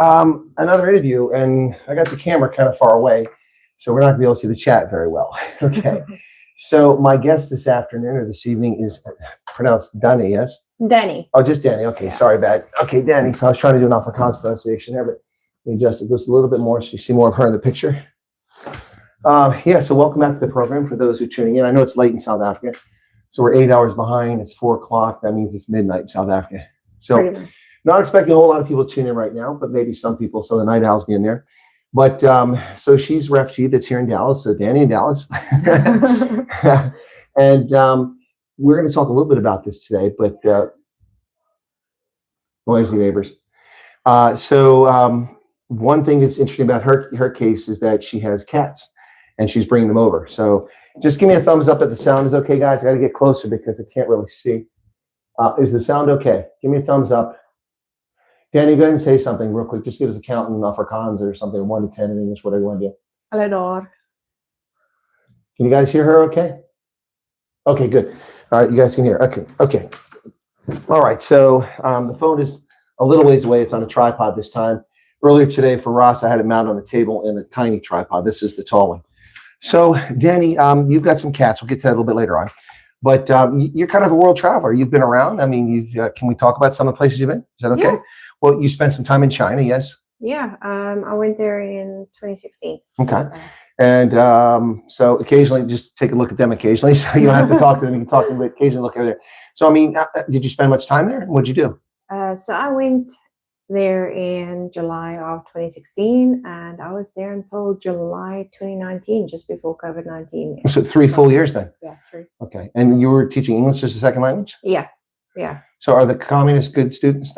another interview, and I got the camera kind of far away, so we're not going to be able to see the chat very well. Okay. So my guest this afternoon or this evening is pronounced Dany, yes? Dany. Oh, just Dany. Okay, yeah. Sorry, bad. Okay, Dany. So I was trying to do an Afrikaans pronunciation there, but we adjusted this a little bit more so you see more of her in the picture. Yeah, so welcome back to the program for those who are tuning in. I know it's late in South Africa, so we're 8 hours behind. It's 4 o'clock. That means it's midnight in South Africa. So not expecting a whole lot of people to tune in right now, but maybe some people, so the night owls be in there. But so she's a refugee that's here in Dallas, so Dany in Dallas. And we're going to talk a little bit about this today, but noisy neighbors. One thing that's interesting about her case is that she has cats and she's bringing them over. So just give me a thumbs up if the sound is okay, guys. I got to get closer because I can't really see. Is the sound okay? Give me a thumbs up. Dany, go ahead and say something real quick. Just give us a count in Afrikaans or something, 1 to 10 in English, whatever you want to do. Hallo daar. Can you guys hear her okay? Okay, good. All right, you guys can hear. Okay. All right, so the phone is a little ways away. It's on a tripod this time. Earlier today for Ross, I had it mounted on the table in a tiny tripod. This is the tall one. So, Dany, you've got some cats. We'll get to that a little bit later on. But you're kind of a world traveler. You've been around. I mean, can we talk about some of the places you've been? Is that okay? Yeah. Well, you spent some time in China, yes? Yeah, I went there in 2016. Okay. And so occasionally, just take a look at them occasionally. So you don't have to talk to them. You can talk to them, but occasionally look over there. So, I mean, did you spend much time there? What'd you do? So I went there in July of 2016, and I was there until July 2019, just before COVID-19. So 3 full years then? Yeah, 3. Okay. And you were teaching English as a second language? Yeah. So are the communists good students?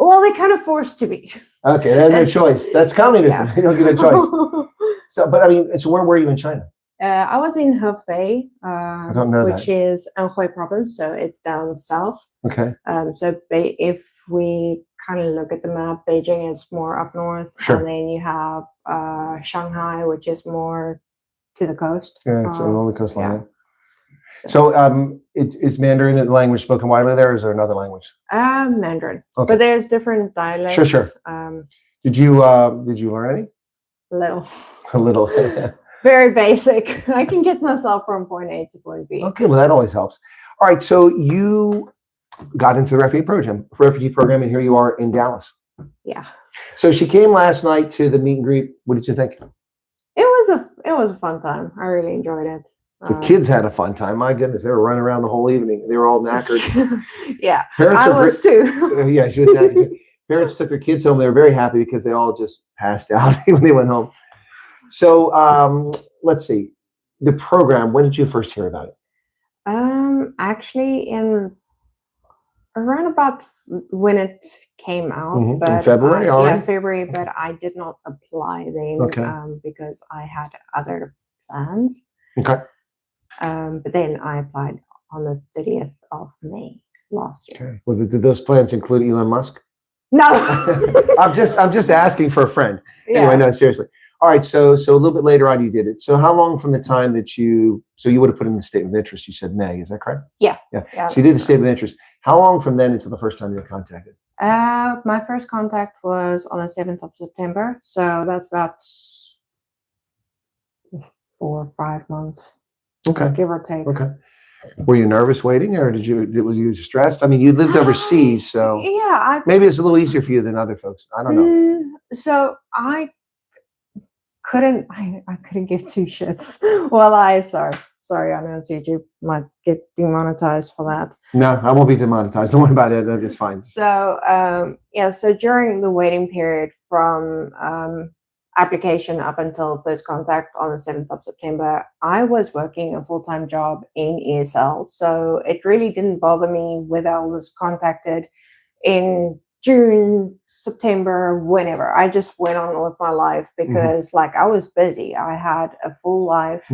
Well, they kind of forced to be. Okay, they have no choice. That's communism. Yeah. They don't get a choice. So, but I mean, so where were you in China? I was in Hefei, I don't know which is Anhui province, so it's down south. Okay. So if we kind of look at the map, Beijing is more up north, Sure. And then you have Shanghai, which is more to the coast. Yeah, it's along the coastline. Yeah. So, is Mandarin the language spoken widely there, or is there another language? Mandarin. Okay. But there's different dialects. Sure. Did you learn any? A little. Very basic. I can get myself from point A to point B. Okay, well that always helps. All right, so you got into the refugee program, and here you are in Dallas. Yeah. So she came last night to the meet and greet. What did you think? It was a fun time. I really enjoyed it. The kids had a fun time. My goodness, they were running around the whole evening. They were all knackered. Yeah, I was too. Yeah, she was knackered. Parents took their kids home. They were very happy because they all just passed out when they went home. So let's see. The program, when did you first hear about it? Actually, around about when it came out, but in February, yeah, February. But I did not apply then, okay. Because I had other plans. Okay. But then I applied on the 30th of May last year. Okay. Well, did those plans include Elon Musk? No. I'm just asking for a friend. Yeah. Anyway, no, seriously. All right, so a little bit later on you did it. So how long from the time that you would have put in the statement of interest? You said May, is that correct? Yeah. So you did the statement of interest. How long from then until the first time you were contacted? My first contact was on the 7th of September. So that's about 4 or 5 months. Okay. Give or take. Okay. Were you nervous waiting, or was you stressed? I mean, you lived overseas, so yeah, maybe it's a little easier for you than other folks. I don't know. So I couldn't give 2 shits. Well, sorry, I know YouTube might get demonetized for that. No, I won't be demonetized. Don't worry about it. It's fine. So so during the waiting period from application up until first contact on the 7th of September, I was working a full-time job in ESL. So it really didn't bother me whether I was contacted in June, September, whenever. I just went on with my life because I was busy. I had a full life.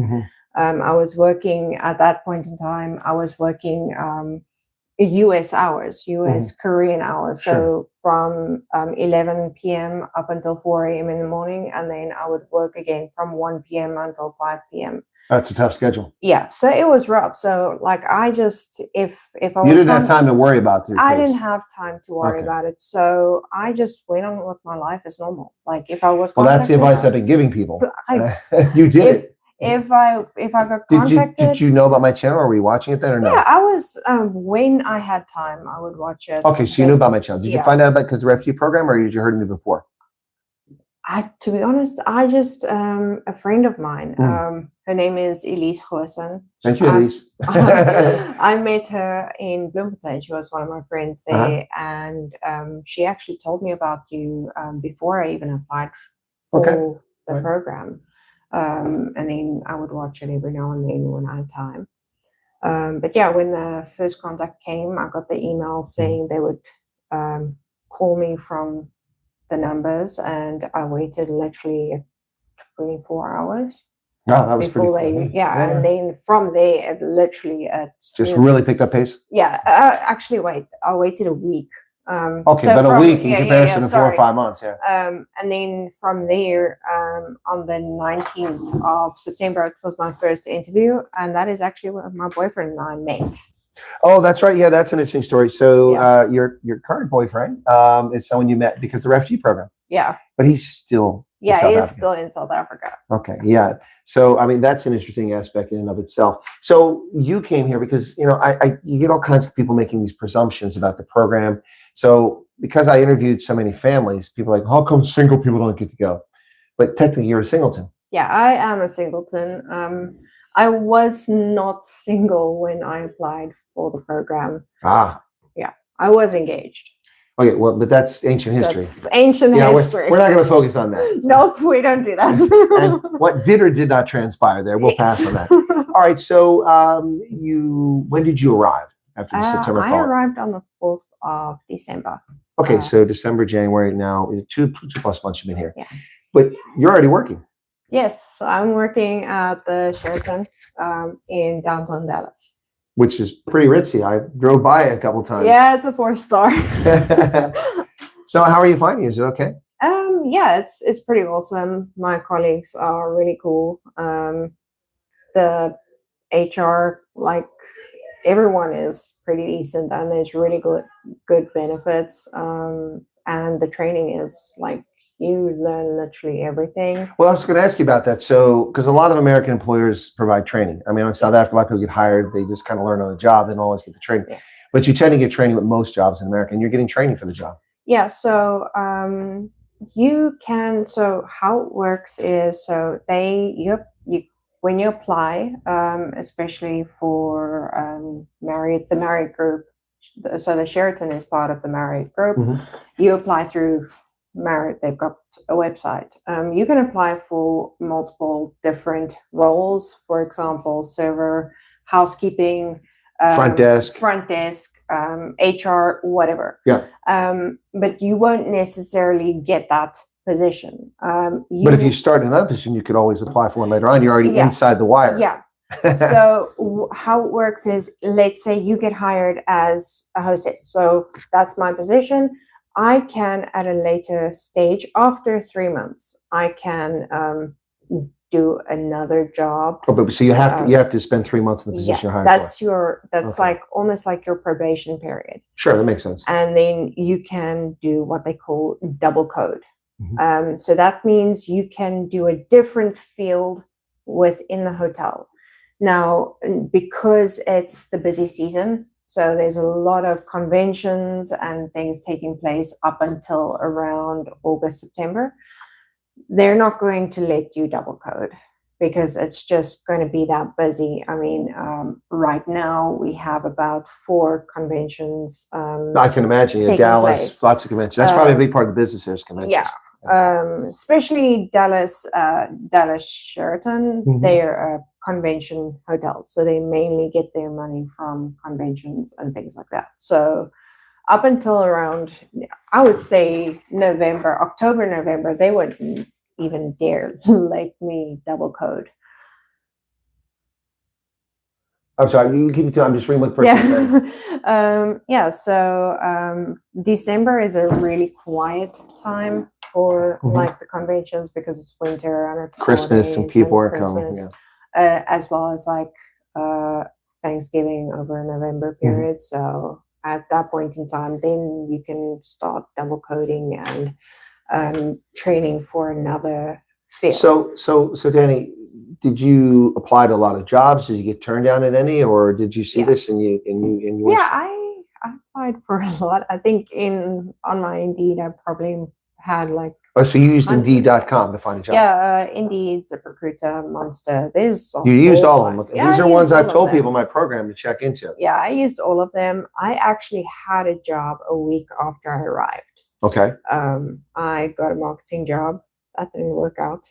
I was working at that point in time. I was working US hours, Korean hours. Sure. So from 11 p.m. up until 4 a.m. in the morning. And then I would work again from 1 p.m. until 5 p.m. That's a tough schedule. Yeah, so it was rough. So like I just if I was You didn't have time to worry about your I case. didn't have time to worry Okay. about it. So I just went on with my life as normal. Like if I was Well, that's the contacted, advice I've been giving people. I- You did it. if I got Did contacted, you know about my channel, or were you watching it then, or no? yeah, I was when I had time, I would watch it. Okay, so you knew about my channel. Did you Yeah. find out about because the refugee program, or did you heard of me before? To be honest, I just a friend of mine. Her name is Elise Goosen. Thank you, Elise. I met her in Bloemfontein. She was one of my friends there, and she actually told me about you before I even applied for the program. And then I would watch it every now and then when I had time. But yeah, when the first contact came, I got the email saying they would call me from the numbers, and I waited literally 24 hours. No, that was pretty Before cool. and then from there, it literally just really picked up pace. Yeah, actually, I waited a week. Okay, so but from- a week in comparison to 4 or sorry. 5 months, yeah. And then from there, on the 19th of September, it was my first interview, and that is actually where my boyfriend and I met. Oh, that's right. Yeah, that's an interesting story. So your current boyfriend is someone you met because of the refugee program. Yeah. But he's still in South he is Africa. still in South Africa. Okay, yeah. So I mean, that's an interesting aspect in and of itself. So you came here because you get all kinds of people making these presumptions about the program. So because I interviewed so many families, people are like, how come single people don't get to go? But technically, you're a singleton. Yeah, I am a singleton. I was not single when I applied for the program. Yeah, I was engaged. Okay, well, but that's ancient history. That's ancient history. We're not going to focus on that. Nope, we don't do that. And what did or did not transpire there, we'll pass on that. All right, so when did you arrive after the September call? I arrived on the 4th of December. Okay, so December, January, now 2+ months you've been here. Yeah. But you're already working. Yes, I'm working at the Sheraton in downtown Dallas. Which is pretty ritzy. I drove by it a couple times. Yeah, it's a 4-star. So how are you finding it? Is it okay? Yeah, it's pretty awesome. My colleagues are really cool. The HR, like everyone is pretty decent, and there's really good benefits. And the training is like you learn literally everything. Well, I was going to ask you about that. So, because a lot of American employers provide training. I mean, in South Africa, a lot of people get hired, they just kind of learn on the job. They don't always get the training. Yeah. But you tend to get training with most jobs in America, and you're getting training for the job. Yeah. So you can. So how it works is when you apply, especially for the Marriott group. So the Sheraton is part of the Marriott group. Mm-hmm. You apply through Marriott. They've got a website. You can apply for multiple different roles. For example, server, housekeeping, front desk, HR, whatever. Yeah. But you won't necessarily get that position. But if you start in another position, you could always apply for one later on. You're already inside the wire. Yeah. So how it works is, let's say you get hired as a hostess. So that's my position. I can, at a later stage, after 3 months, I can do another job. Oh, but so you have to spend 3 months in the position you're hired for. That's like almost like your probation period. Sure, that makes sense. And then you can do what they call double code. Mm-hmm. So that means you can do a different field within the hotel. Now, because it's the busy season, so there's a lot of conventions and things taking place up until around August, September. They're not going to let you double code because it's just going to be that busy. I mean, right now we have about 4 conventions. I can imagine. Yeah, Dallas, lots of conventions. That's probably a big part of the business here is conventions. Yeah. Especially Dallas Sheraton, Mm-hmm. They're a convention hotel, so they mainly get their money from conventions and things like that. So up until around, I would say October, November, they wouldn't even dare let me double code. I'm sorry, you keep it to, I'm just reading what the person said. So December is a really quiet time for Mm-hmm. like the conventions because it's winter and it's Christmas and people are coming. as well as like Thanksgiving over a November period. So at that point in time, then you can start double coding and training for another field. So Dany, did you apply to a lot of jobs? Did you get turned down at any, or did you see this and you? Yeah, I applied for a lot. I think on my Indeed, I probably had like. Oh, so you used Indeed.com to find a job? Yeah, Indeed, ZipRecruiter, Monster. There's you used all of them. Yeah, these are ones I've told people in my program to check into. Yeah, I used all of them. I actually had a job a week after I arrived. Okay. I got a marketing job. That didn't work out.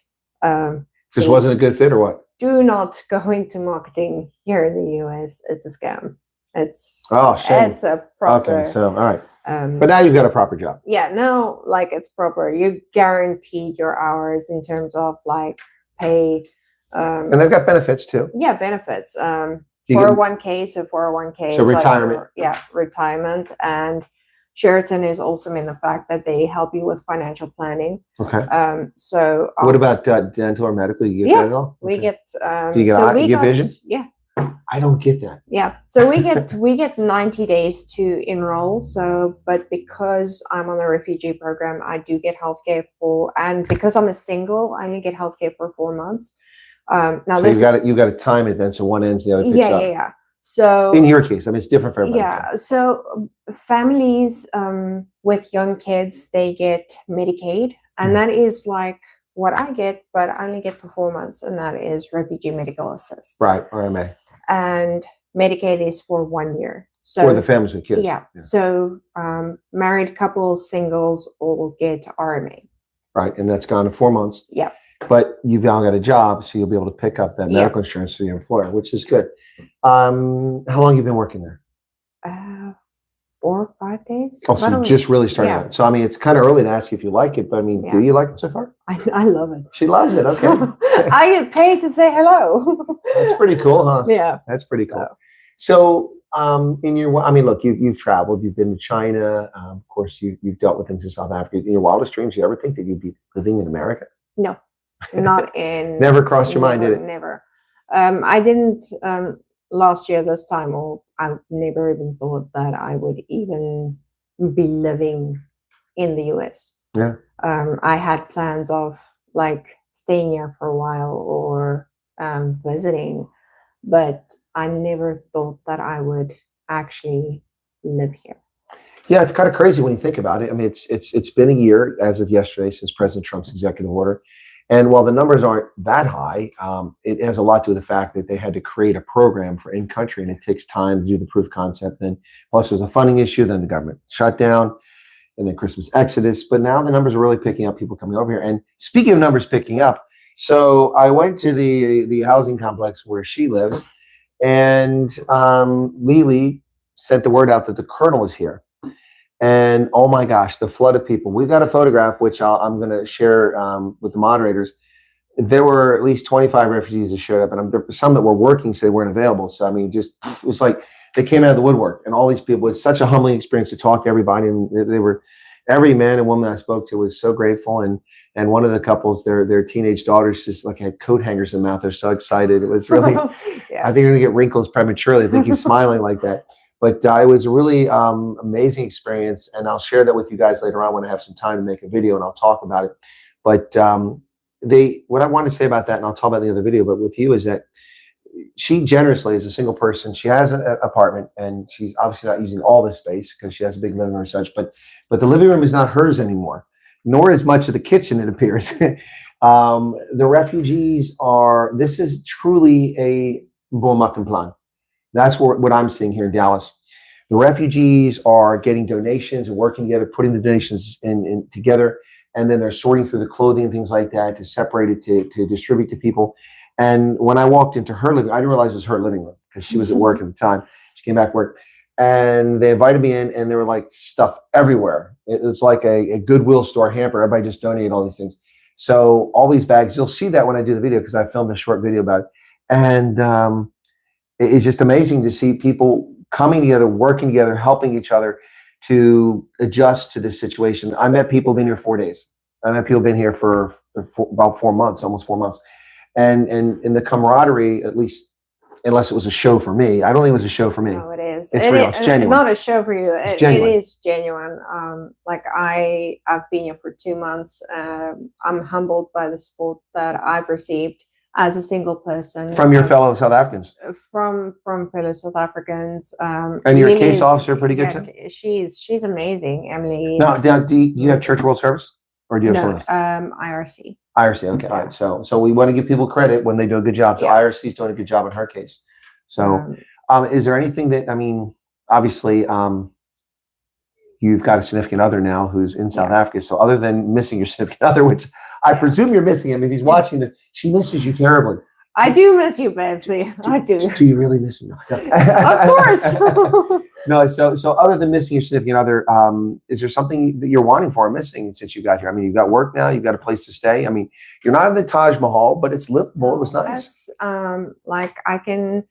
Just wasn't a good fit, or what? Do not go into marketing here in the US. It's a scam. It's shame. It's a proper. Okay, so all right. But now you've got a proper job. Yeah, no, like it's proper. You guaranteed your hours in terms of like pay. And they've got benefits too. Yeah, benefits. 401k, so 401k. So retirement. Retirement. And Sheraton is awesome in the fact that they help you with financial planning. Okay. So what about dental or medical? You get that at all? We get. Do you get vision? Yeah. I don't get that. Yeah. So we get 90 days to enroll. So, but because I'm on the refugee program, I do get healthcare and because I'm a single, I only get healthcare for 4 months. Now so you've got to time it then, so one ends, the other picks up. Yeah. So in your case, I mean, it's different for everybody. Yeah. So families with young kids, they get Medicaid, and that is like what I get, but I only get for 4 months, and that is refugee medical assist. Right, RMA. And Medicaid is for 1 year. So for the families with kids. Yeah. So married couples, singles all get RMA. Right, and that's gone to 4 months. Yeah. But you've now got a job, so you'll be able to pick up that medical insurance through your employer, which is good. How long have you been working there? 4 or 5 days. Oh, so you just really started out. So, I mean, it's kind of early to ask you if you like it, but I mean, do you like it so far? I love it. She loves it. Okay. I get paid to say hello. That's pretty cool, huh? Yeah. That's pretty cool. So, I mean, look, you've traveled, you've been to China. Of course, you've dealt with things in South Africa. In your wildest dreams, you ever think that you'd be living in America? No, not in. Never crossed your mind, did it? Never. I didn't last year this time, or I never even thought that I would even be living in the US. Yeah. I had plans of like staying here for a while or visiting, but I never thought that I would actually live here. Yeah, it's kind of crazy when you think about it. I mean, it's been a year as of yesterday since President Trump's executive order. And while the numbers aren't that high, it has a lot to do with the fact that they had to create a program for in-country, and it takes time to do the proof concept. And plus there's a funding issue, then the government shut down, and then Christmas exodus. But now the numbers are really picking up, people coming over here. And speaking of numbers picking up, so I went to the housing complex where she lives, and Lily sent the word out that the colonel is here. And oh my gosh, the flood of people. We've got a photograph, which I'm going to share with the moderators. There were at least 25 refugees that showed up, and there were some that were working, so they weren't available. So, I mean, it was like they came out of the woodwork, and all these people. It was such a humbling experience to talk to everybody. And every man and woman I spoke to was so grateful. And one of the couples, their teenage daughters just like had coat hangers in their mouth. They're so excited. It was really, yeah. I think you're going to get wrinkles prematurely if they keep smiling like that. But it was a really amazing experience, and I'll share that with you guys later on when I have some time to make a video, and I'll talk about it. But what I want to say about that, and I'll talk about in the other video, but with you, is that she generously, as a single person, she has an apartment, and she's obviously not using all this space because she has a big living room and such, but the living room is not hers anymore, nor is much of the kitchen, it appears. The refugees this is truly a bon plan. That's what I'm seeing here in Dallas. The refugees are getting donations and working together, putting the donations in together, and then they're sorting through the clothing and things like that to separate it to distribute to people. And when I walked into her living, I didn't realize it was her living room because she was at work at the time. She came back to work, and they invited me in, and there were like stuff everywhere. It was like a Goodwill store hamper. Everybody just donated all these things. So all these bags, you'll see that when I do the video because I filmed a short video about it. And it's just amazing to see people coming together, working together, helping each other to adjust to this situation. I met people who've been here 4 days. I met people who've been here for about 4 months, almost 4 months. and the camaraderie, at least unless it was a show for me. I don't think it was a show for me. No, it is. It's real. It's genuine. Not a show for you. It's It genuine. is genuine. Like I've been here for 2 months. I'm humbled by the support that I've received as a single person From your fellow South Africans. from fellow South Africans. And your case officer pretty good too? She's amazing. Emily. Now, do you have Church World Service? Or do you have No, IRC. IRC, okay. All right. So we want to give people credit when they do a good job. So Yeah. IRC is doing a good job in her case. So is there anything that, I mean, obviously you've got a significant other now who's in South Africa. So other than missing your significant other, which I presume you're missing him, if he's watching this, she misses you terribly. I do miss you, Babsy. I do. Do you really miss him? Of course. No, so other than missing your significant other, is there something that you're wanting for or missing since you got here? I mean, you've got work now, you've got a place to stay. I mean, you're not in the Taj Mahal, but it's livable. It was nice. That's, like I can,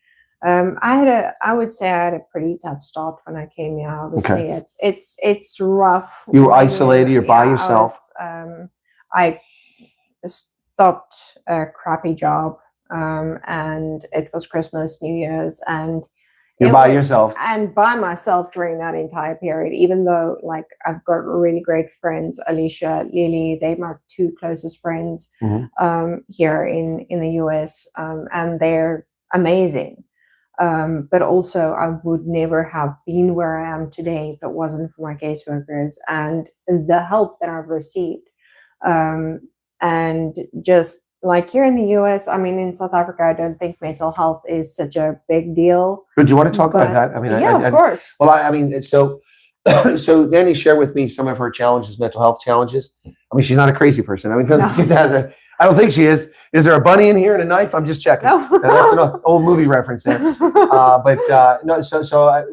I would say I had a pretty tough start when I came here. Obviously, it's rough. You were isolated. You're by yourself. I stopped a crappy job, and it was Christmas, New Year's, and you're by yourself. And by myself during that entire period, even though like I've got really great friends, Alicia, Lily, they're my 2 closest friends here in the US, and they're amazing. But also I would never have been where I am today if it wasn't for my caseworkers and the help that I've received. And just like here in the US, I mean, in South Africa, I don't think mental health is such a big deal. But do you want to talk about that? I mean, yeah, of course. Well, I mean, so Dany shared with me some of her challenges, mental health challenges. I mean, she's not a crazy person. I mean, let's get that. I don't think she is. Is there a bunny in here and a knife? I'm just checking. No. That's an old movie reference there. No,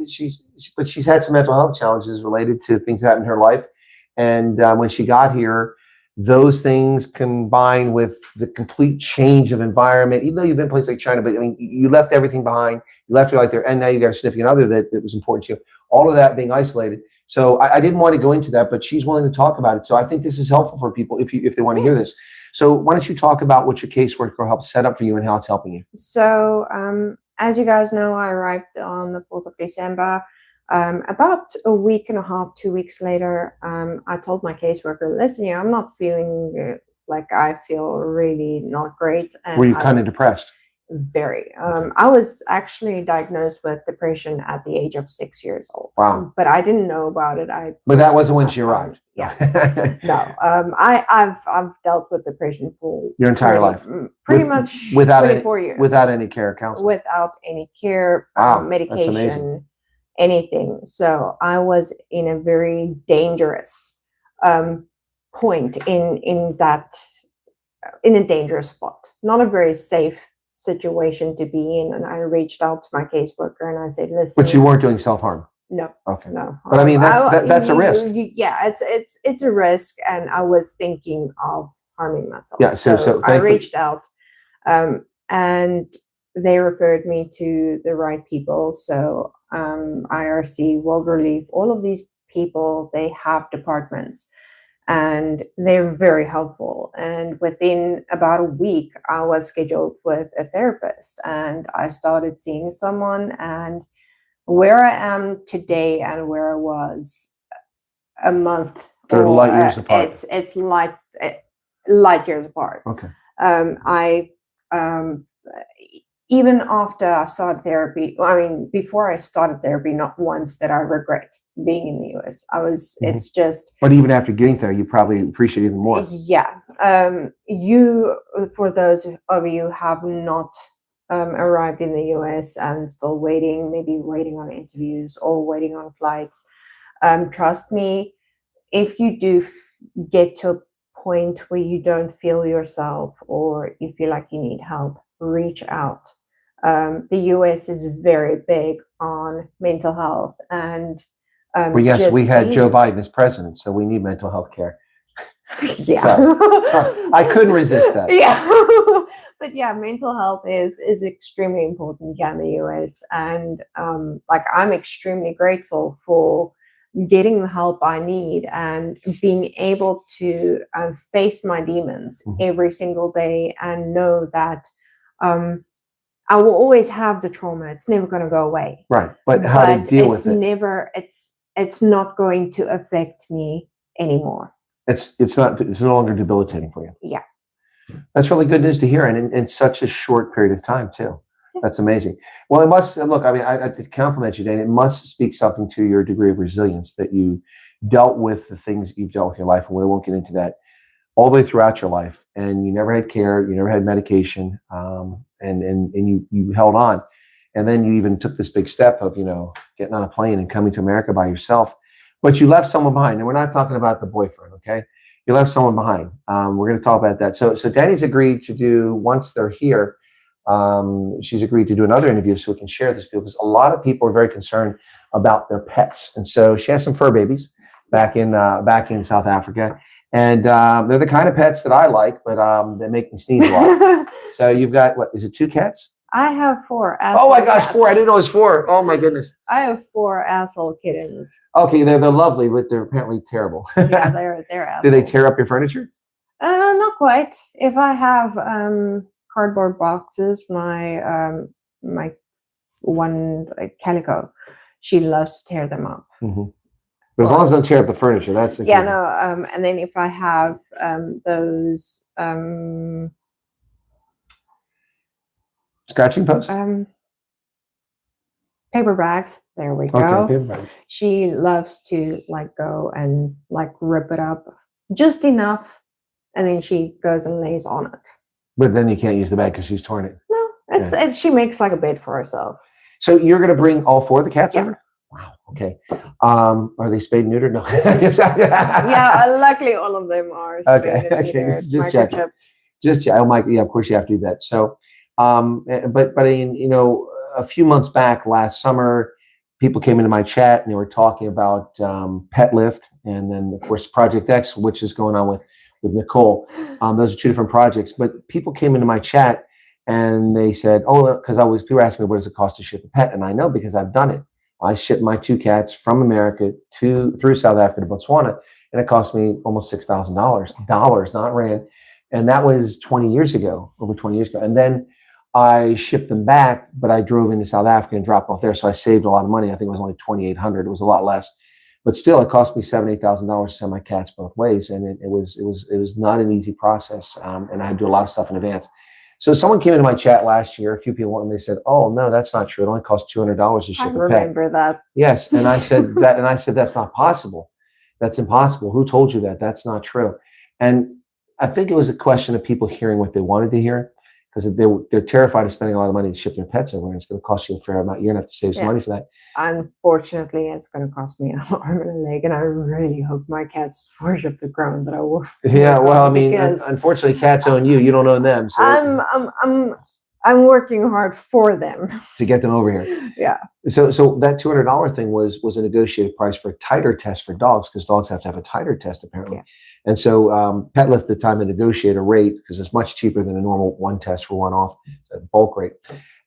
she's had some mental health challenges related to things that happened in her life. And when she got here, those things combined with the complete change of environment, even though you've been in places like China, but I mean, you left everything behind, you left your life there, and now you got a significant other that was important to you. All of that being isolated. So I didn't want to go into that, but she's willing to talk about it. So I think this is helpful for people if they want to hear this. So why don't you talk about what your caseworker helped set up for you and how it's helping you? So as you guys know, I arrived on the 4th of December. About a week and a half, 2 weeks later, I told my caseworker, listen, I'm not feeling like I feel really not great. And were you kind of depressed? Very. I was actually diagnosed with depression at the age of 6 years old. Wow. But I didn't know about it. But that wasn't when she arrived. Yeah. No. I've dealt with depression for your entire life. Pretty much without 24 years. Without any care, counseling. Without any care, wow, medication, anything. So I was in a very dangerous point in a dangerous spot. Not a very safe situation to be in. And I reached out to my caseworker and I said, listen. But you weren't doing self-harm? No. Okay. No. But I mean, that's a risk. Yeah, it's a risk. And I was thinking of harming myself. Yeah. So I reached out and they referred me to the right people. So IRC, World Relief, all of these people, they have departments. And they're very helpful. And within about a week, I was scheduled with a therapist and I started seeing someone. And where I am today and where I was a month, they're light years apart. It's light years apart. Okay. Even after I started therapy, I mean, before I started therapy, not once that I regret being in the US. It's just. But even after getting there, you probably appreciate it even more. Yeah. For those of you who have not arrived in the US and still maybe waiting on interviews or waiting on flights, trust me, if you do get to a point where you don't feel yourself or you feel like you need help, reach out. The US is very big on mental health and well, yes, we had Joe Biden as president, so we need mental health care. Yeah. So I couldn't resist that. Yeah. But yeah, mental health is extremely important here in the US. And like I'm extremely grateful for getting the help I need and being able to face my demons every single day and know that I will always have the trauma. It's never going to go away. Right. But how to deal with it. It's not going to affect me anymore. It's no longer debilitating for you. Yeah. That's really good news to hear, and in such a short period of time too. That's amazing. Well, it must look. I mean, I compliment you, Dany. It must speak something to your degree of resilience that you dealt with the things that you've dealt with in your life, and we won't get into that all the way throughout your life. And you never had care, you never had medication, and you held on, and then you even took this big step of getting on a plane and coming to America by yourself. But you left someone behind, and we're not talking about the boyfriend, okay? You left someone behind. We're going to talk about that. So Dany's agreed to do, once they're here, she's agreed to do another interview so we can share this, because a lot of people are very concerned about their pets. And so she has some fur babies back in South Africa. And they're the kind of pets that I like, but they make me sneeze a lot. So you've got, what, is it 2 cats? I have 4. Oh my gosh, 4. I didn't know it was 4. Oh my goodness. I have 4 asshole kittens. Okay, they're lovely, but they're apparently terrible. Yeah, they're assholes. Do they tear up your furniture? Not quite. If I have cardboard boxes, my one calico, she loves to tear them up. But as long as they don't tear up the furniture, that's the key. No. And then if I have those scratching posts, paper bags. There we go. Okay, paper bags. She loves to go and rip it up just enough, and then she goes and lays on it. But then you can't use the bag because she's torn it. No, she makes a bed for herself. So you're going to bring all 4 of the cats Yeah. over? Wow. Okay. Are they spayed and neutered? No. Yeah, luckily all of them are. Okay. Just checking. Oh my. Yeah. Of course you have to do that. So, but a few months back, last summer, people came into my chat and they were talking about Pet Lift, and then of course Project X, which is going on with Nicole. Those are 2 different projects. But people came into my chat and they said, "Oh," because people were asking me, "What does it cost to ship a pet?" And I know because I've done it. I shipped my 2 cats from America through South Africa to Botswana, and it cost me almost $6,000, not rand. And that was over 20 years ago. And then I shipped them back, but I drove into South Africa and dropped off there. So I saved a lot of money. I think it was only $2,800. It was a lot less, but still it cost me $7,000, $8,000 to send my cats both ways. And it was not an easy process. And I had to do a lot of stuff in advance. So someone came into my chat last year, a few people, and they said, "Oh no, that's not true. It only costs $200 to ship a pet." I remember that. Yes, and I said that, and I said that's not possible. That's impossible. Who told you that? That's not true. And I think it was a question of people hearing what they wanted to hear, because they're terrified of spending a lot of money to ship their pets over, and it's going to cost you a fair amount. You're going to have to save some money for that. Unfortunately, it's going to cost me an arm and a leg, and I really hope my cats worship the ground that I work. Yeah, well, I mean, unfortunately, cats own you. You don't own them. So I'm working hard for them to get them over here. Yeah. So that $200 thing was a negotiated price for a titer test for dogs, because dogs have to have a titer test apparently. Yeah. And so Pet Lift at the time to negotiate a rate, because it's much cheaper than a normal one test for one off, a bulk rate.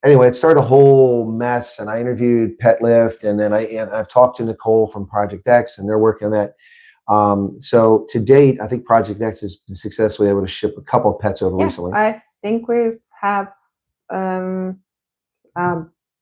Anyway, it started a whole mess, and I interviewed Pet Lift, and then I've talked to Nicole from Project X, and they're working on that. So to date, I think Project X has been successfully able to ship a couple of pets over recently. I think we have.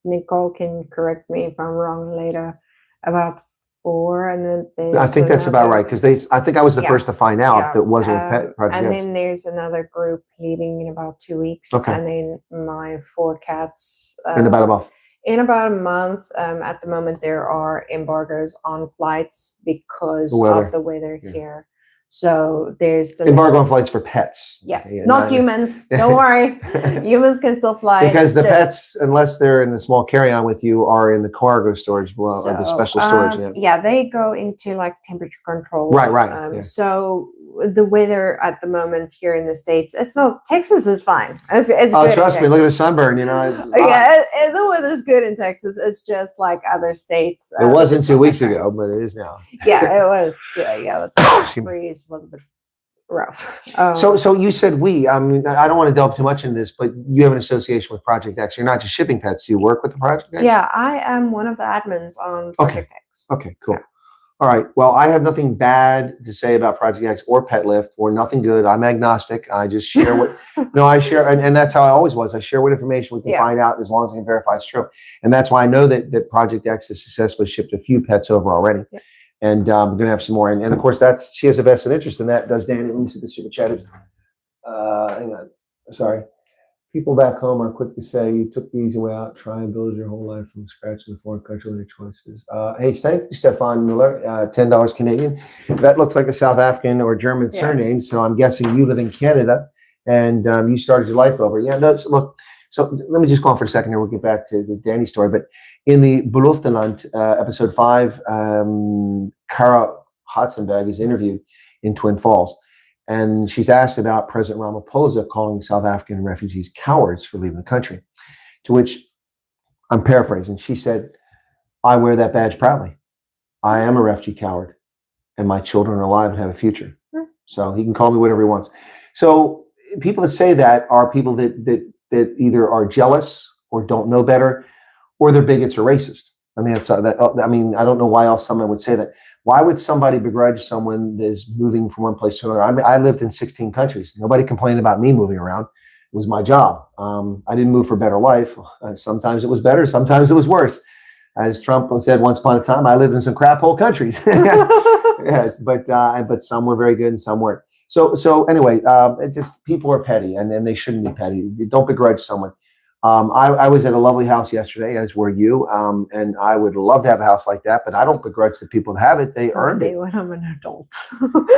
Nicole can correct me if I'm wrong later. About 4, and then I think that's about right, because I think I was the first to find out that it wasn't with Pet Project and X. then there's another group leaving in about 2 weeks. Okay. And then my 4 cats in about a month. In about a month. At the moment, there are embargoes on flights because of the weather here. So there's the embargo on flights for pets. Yeah, not humans. Don't worry, humans can still fly. Because the pets, unless they're in the small carry-on with you, are in the cargo storage below, or the special storage. Yeah, they go into temperature control. Right. So the weather at the moment here in the States, Texas is fine. It's good. Trust me, look at the sunburn. The weather's good in Texas. It's just like other states. It wasn't 2 weeks ago, but it is now. Yeah, it was. The breeze was a bit rough. So you said I mean, I don't want to delve too much into this, but you have an association with Project X. You're not just shipping pets. Do you work with the Project X? Yeah, I am one of the admins on Project X. Okay, cool. All right. Well, I have nothing bad to say about Project X or Pet Lift or nothing good. I'm agnostic. I just share what, no, I share, and that's how I always was. I share what information we can find out as long as I can verify it's true. And that's why I know that Project X has successfully shipped a few pets over already. Yeah. And I'm going to have some more. And of course, she has a vested interest in that, does Dany. Let me see the super chat is. Hang on. Sorry. People back home are quick to say, you took the easy way out, try and build your whole life from scratch in a foreign country with your choices. Hey, thank you, Stefan Miller, $10 Canadian. That looks like a South African or German surname, so I'm guessing you live in Canada and you started your life over. Yeah, no, look, so let me just go on for a second here. We'll get back to the Dany story. But in the Belofteland, episode 5, Kara Hotzenberg is interviewed in Twin Falls. And she's asked about President Ramaphosa calling South African refugees cowards for leaving the country, to which I'm paraphrasing. She said, I wear that badge proudly. I am a refugee coward and my children are alive and have a future. So he can call me whatever he wants. So people that say that are people that either are jealous or don't know better, or they're bigots or racist. I mean, I don't know why else someone would say that. Why would somebody begrudge someone that is moving from one place to another? I mean, I lived in 16 countries. Nobody complained about me moving around. It was my job. I didn't move for better life. Sometimes it was better. Sometimes it was worse. As Trump said once upon a time, I lived in some crap hole countries. Yes, but some were very good and some weren't. So anyway, just people are petty, and they shouldn't be petty. Don't begrudge someone. I was at a lovely house yesterday, as were you, and I would love to have a house like that, but I don't begrudge the people that have it. They earned it. When I'm an adult.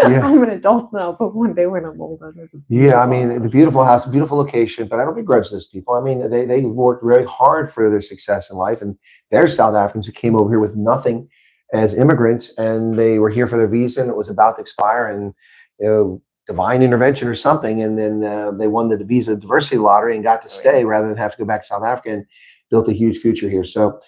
I'm an adult now, but one day when I'm older. Yeah, I mean, the beautiful house, beautiful location, but I don't begrudge those people. I mean, they worked very hard for their success in life, and they're South Africans who came over here with nothing as immigrants, and they were here for their visa, and it was about to expire, and divine intervention or something, and then they won the visa diversity lottery and got to stay rather than have to go back to South Africa, and built a huge future here. So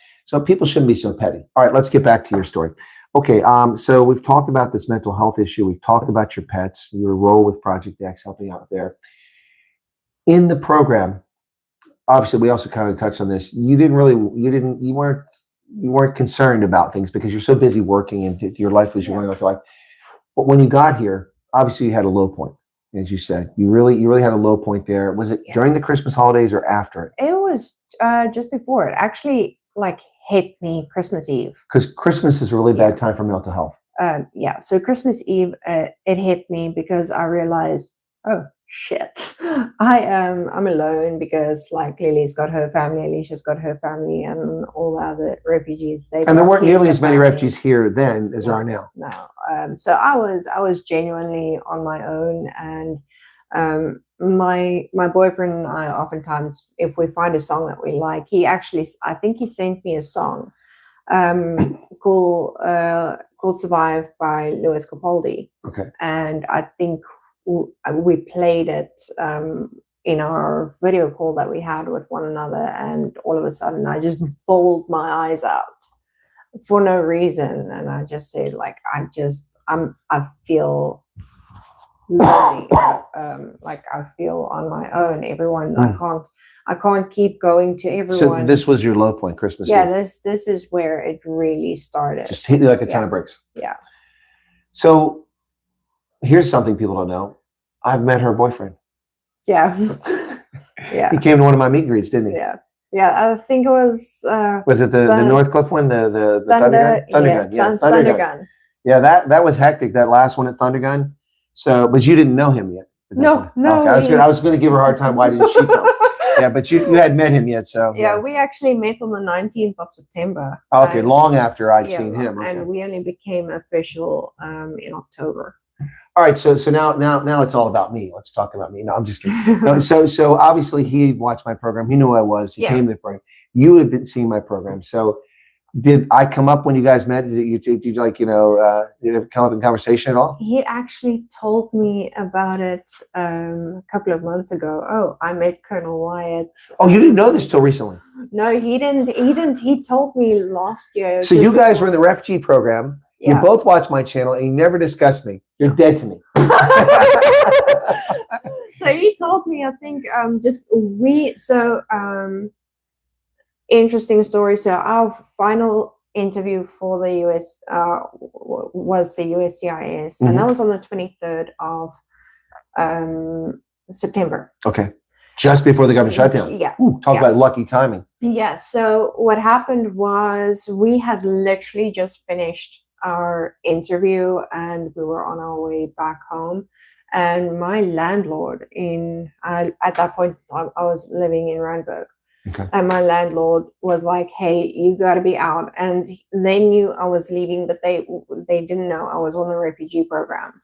people shouldn't be so petty. All right, let's get back to your story. Okay, so we've talked about this mental health issue. We've talked about your pets, your role with Project X, helping out there. In the program, obviously, we also kind of touched on this. You weren't concerned about things because you're so busy working and your life was your running life. But when you got here, obviously you had a low point, as you said. You really had a low point there. Was it during the Christmas holidays or after it? It was just before. It actually hit me Christmas Eve. Because Christmas is a really bad time for mental health. So Christmas Eve, it hit me because I realized, oh shit, I'm alone because Lily's got her family, Alicia's got her family, and all the other refugees. And there weren't nearly as many refugees here then as there are now. No. So I was genuinely on my own, and my boyfriend and I, oftentimes, if we find a song that we like, I think he sent me a song called Survive by Lewis Capaldi. Okay. And I think we played it in our video call that we had with one another, and all of a sudden I just bawled my eyes out for no reason, and I just said I feel lonely, I feel on my own. Everyone, I can't keep going to everyone. So this was your low point, Christmas Eve. Yeah, this is where it really started. Just hit you like a ton of bricks. Yeah. So here's something people don't know. I've met her boyfriend. Yeah. Yeah. He came to one of my meet and greets, didn't he? Yeah. Yeah. I think it was. Was it the Northcliff one? The Thunder Gun? Yeah, Thunder Gun. Yeah, that was hectic. That last one at Thunder Gun. So, but you didn't know him yet. No. Okay. I was going to give her a hard time. Why didn't she come? Yeah, but you hadn't met him yet, so. Yeah, we actually met on the 19th of September. Okay, long after I'd seen him. Okay. And we only became official in October. All right, so now it's all about me. Let's talk about me. No, I'm just kidding. No, so obviously he watched my program. He knew who I was. He came to the program. You had been seeing my program. So did I come up when you guys met? Did you did it come up in conversation at all? He actually told me about it a couple of months ago. Oh, I met Colonel Wyatt. Oh, you didn't know this till recently? No, he didn't. He told me last year. So you guys were in the refugee program. You both watch my channel and you never discuss me. You're dead to me. So he told me, I think, interesting story. So our final interview for the US was the USCIS, and that was on the 23rd of September. Okay. Just before the government shutdown. Yeah. Ooh, talk about lucky timing. Yeah. So what happened was we had literally just finished our interview and we were on our way back home. And my landlord at that point, I was living in Randburg. Okay. And my landlord was like, "Hey, you got to be out." And they knew I was leaving, but they didn't know I was on the refugee program.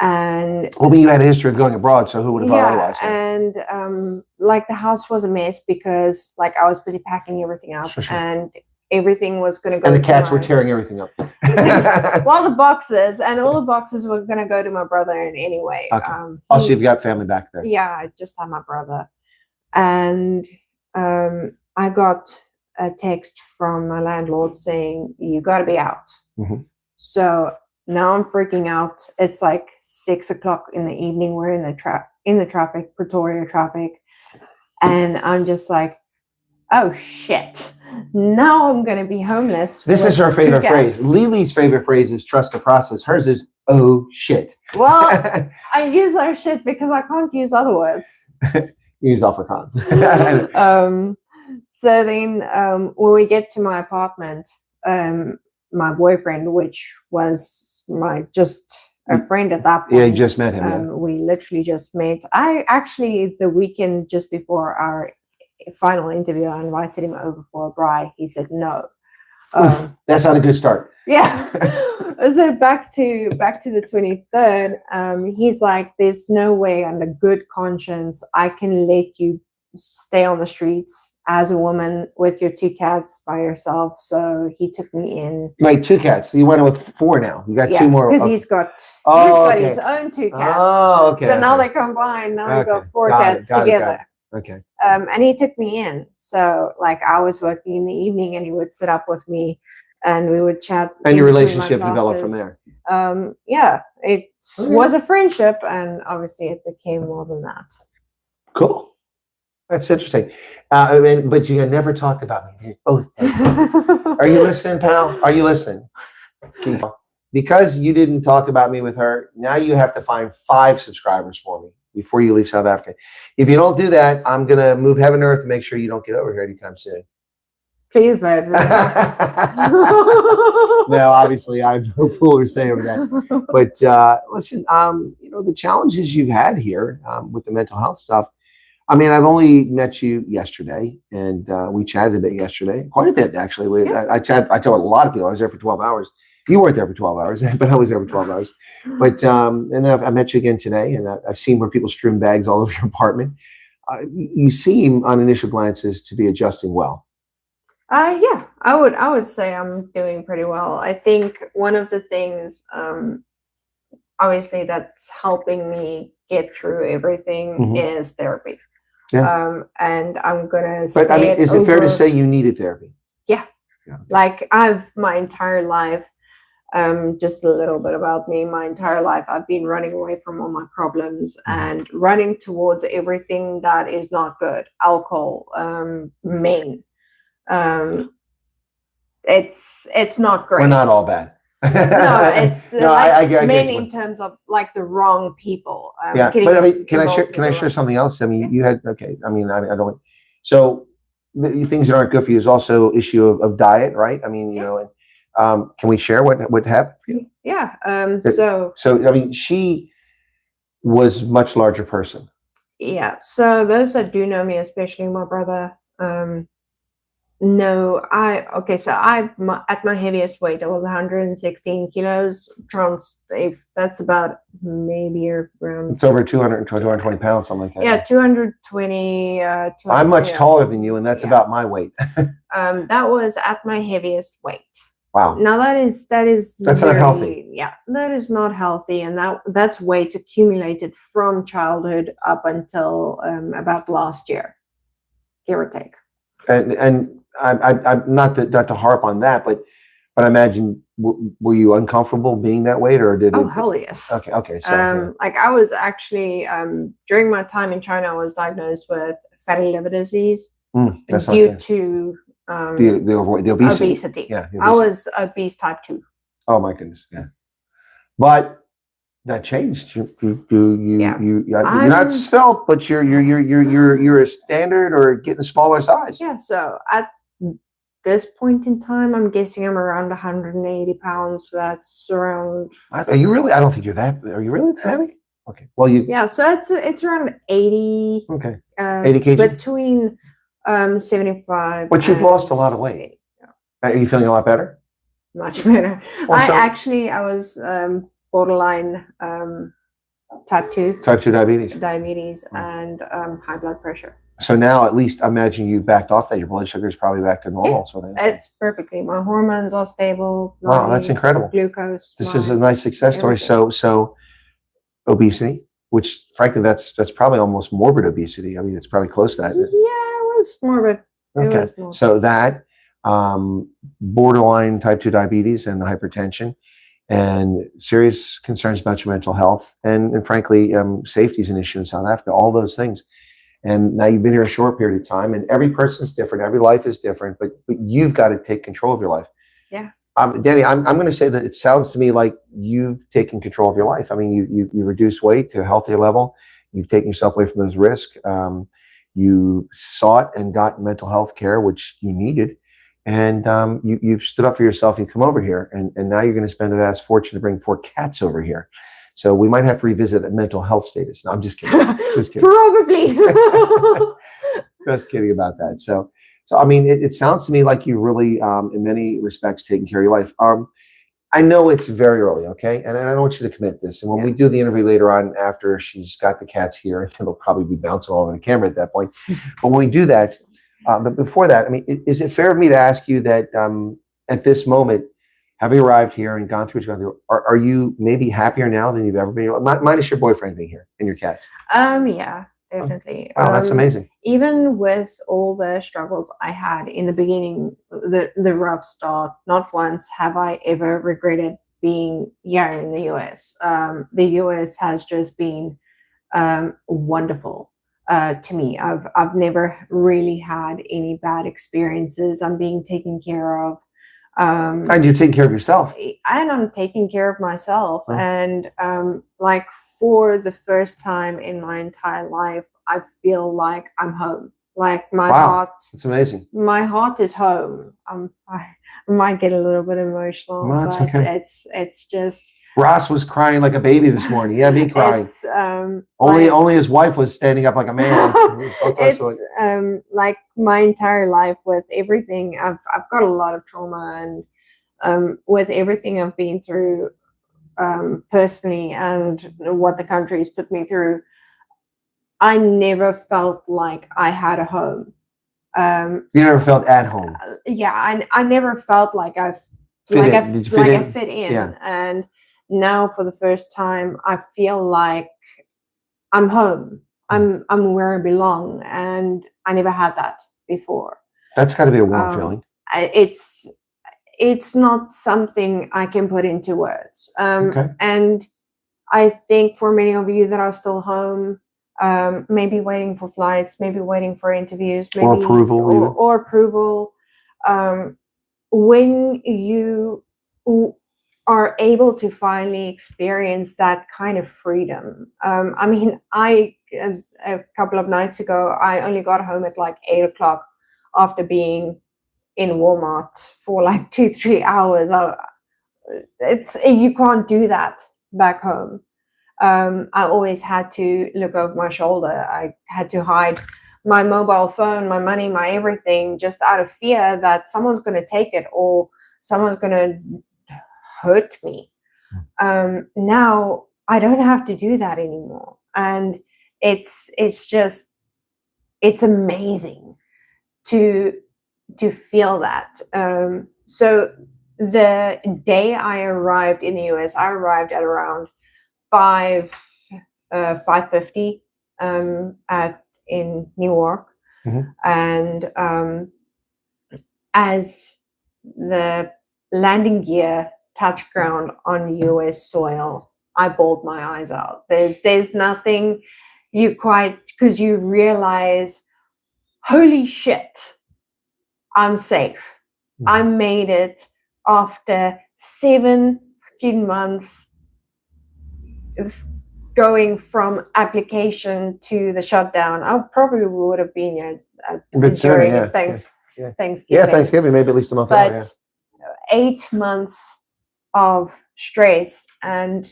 And well, you had a history of going abroad, so who would have thought otherwise? And like the house was a mess because like I was busy packing everything up, and everything was going to go. And the cats were tearing everything up. Well, the boxes and all the boxes were going to go to my brother in anyway. Okay. Also, you've got family back there. Yeah, I just had my brother, and I got a text from my landlord saying, "You got to be out." Mm-hmm. So now I'm freaking out. It's like 6 o'clock in the evening. We're in the traffic, Pretoria traffic. And I'm just like, oh shit. Now I'm going to be homeless. This is her favorite phrase. Lily's favorite phrase is trust the process. Hers is, oh shit. Well, I use our shit because I can't use other words. Use Afrikaans. So then when we get to my apartment, my boyfriend, which was just a friend at that point. Yeah, you just met him. We literally just met. I actually, the weekend just before our final interview, I invited him over for a braai. He said no. That's not a good start. Yeah. So back to the 23rd. He's like, "There's no way under good conscience I can let you stay on the streets as a woman with your 2 cats by yourself." So he took me in. Right, 2 cats. You went with 4 now. You got 2 more. Because he's got his own 2 cats. Oh, okay. So now they combine. Now we've got 4 cats together. Okay. And he took me in. So like I was working in the evening and he would sit up with me and we would chat. And your relationship developed from there. Yeah, it was a friendship and obviously it became more than that. Cool. That's interesting. But you never talked about me. Both. Are you listening, pal? Are you listening? Because you didn't talk about me with her, now you have to find 5 subscribers for me before you leave South Africa. If you don't do that, I'm going to move heaven and earth to make sure you don't get over here anytime soon. Please, babe. No, obviously, I have no fool or say over that. But listen, the challenges you've had here with the mental health stuff, I mean, I've only met you yesterday, and we chatted a bit yesterday, quite a bit actually. I told a lot of people I was there for 12 hours. You weren't there for 12 hours, but I was there for 12 hours. But and then I met you again today, and I've seen where people strewn bags all over your apartment. You seem, on initial glances, to be adjusting well. Yeah, I would say I'm doing pretty well. I think one of the things, obviously, that's helping me get through everything is therapy. Yeah. And I'm gonna But say I mean, is it fair to say you needed therapy? Yeah. Like I've my entire life, just a little bit about me, my entire life I've been running away from all my problems and running towards everything that is not good. Alcohol, men. It's not great. We're not all bad. No, it's I men in terms of like the wrong people. Yeah, but I mean, can I share something else? I mean, you had I mean, I don't. So the things that aren't good for you is also issue of diet, right? I mean, you know, and can we share what happened for you? Yeah. So I mean, she was much larger person. Yeah. So those that do know me, especially my brother, no, so at my heaviest weight, I was 116 kilos. That's about maybe around. It's over 220 pounds, something like that. Yeah, 220. I'm much taller than you, and that's about my weight. That was at my heaviest weight. Wow. Now that's not healthy. Yeah, that is not healthy, and that's weight accumulated from childhood up until about last year, give or take. And I'm not to harp on that, but I imagine were you uncomfortable being that weight, or did? Oh, hell yes. Okay. So like I was actually during my time in China, I was diagnosed with fatty liver disease due to The obesity. Obesity. Yeah. the I obesity. was obese type 2. Oh my goodness. Yeah. But that changed. Yeah. You're not I'm- svelte, but you're a standard or getting smaller size. Yeah, so at this point in time, I'm guessing I'm around 180 pounds. That's around. Are you really? I don't think you're that. Are you really that heavy? Okay. Well, Yeah, so it's around 80. Okay. 80 kg? Between 75. But you've and lost a lot of weight. 80. Yeah, Are you feeling a lot better? much better. Well, I was borderline type 2 Type 2 diabetes. and high blood pressure. So now, at least, I imagine you backed off that. Your blood sugar is probably back to normal. So It's perfectly. My hormones are stable. Wow, my that's incredible. Glucose. This is a nice success story. everything. So obesity, which frankly, that's probably almost morbid obesity. I mean, it's probably close to that. Yeah, it was morbid. Okay. Was morbid. So that borderline type 2 diabetes and the hypertension and serious concerns about your mental health and frankly, safety is an issue in South Africa, all those things. And now you've been here a short period of time and every person's different. Every life is different, but you've got to take control of your life. Yeah. Dany, I'm going to say that it sounds to me like you've taken control of your life. I mean, you reduced weight to a healthier level. You've taken yourself away from those risks. You sought and got mental health care, which you needed. And you've stood up for yourself. You come over here and now you're going to spend a vast fortune to bring 4 cats over here. So we might have to revisit that mental health status. No, I'm just kidding. Just kidding. Probably. Just kidding about that. So I mean, it sounds to me like you really, in many respects, taken care of your life. I know it's very early, okay? And I don't want you to commit this. And when we do the interview later on, after she's got the cats here, it'll probably be bouncing all over the camera at that point. But when we do that, but before that, I mean, is it fair of me to ask you that at this moment, having arrived here and gone through what you've gone through, are you maybe happier now than you've ever been? Minus your boyfriend being here and your cats. Yeah, definitely. Wow, that's amazing. Even with all the struggles I had in the beginning, the rough start, not once have I ever regretted being here in the US. The US has just been wonderful to me. I've never really had any bad experiences. I'm being taken care of. And you're taking care of yourself. And I'm taking care of myself. Oh. And like for the first time in my entire life, I feel like I'm home. Like my heart. It's amazing. My heart is home. I might get a little bit emotional. Well, that's but okay. It's just. Ross was crying like a baby this morning. Yeah, me crying. It's, only his wife was standing up like a man. It's like my entire life with everything. I've got a lot of trauma and with everything I've been through personally and what the country's put me through, I never felt like I had a home. You never felt at home. Yeah, I never felt like I fit in. Yeah. And now for the first time, I feel like I'm home. I'm where I belong, and I never had that before. That's got to be a warm feeling. It's not something I can put into words. Okay. And I think for many of you that are still home, maybe waiting for flights, maybe waiting for interviews, maybe, or approval, or approval. When you are able to finally experience that kind of freedom. I mean, a couple of nights ago, I only got home at like 8 o'clock after being in Walmart for like 2-3 hours. You can't do that back home. I always had to look over my shoulder. I had to hide my mobile phone, my money, my everything, just out of fear that someone's going to take it or someone's going to hurt me. Now I don't have to do that anymore. And it's amazing to feel that. So the day I arrived in the US, I arrived at around 5:50 in New York. Mm-hmm. And as the landing gear touched ground on US soil, I bawled my eyes out. There's nothing because you realize, holy shit, I'm safe. I made it after 7 fucking months of going from application to the shutdown. I probably would have been here A bit sooner, during yeah. Thanksgiving. Yeah, Thanksgiving, maybe at least a month But later. 8 months of stress and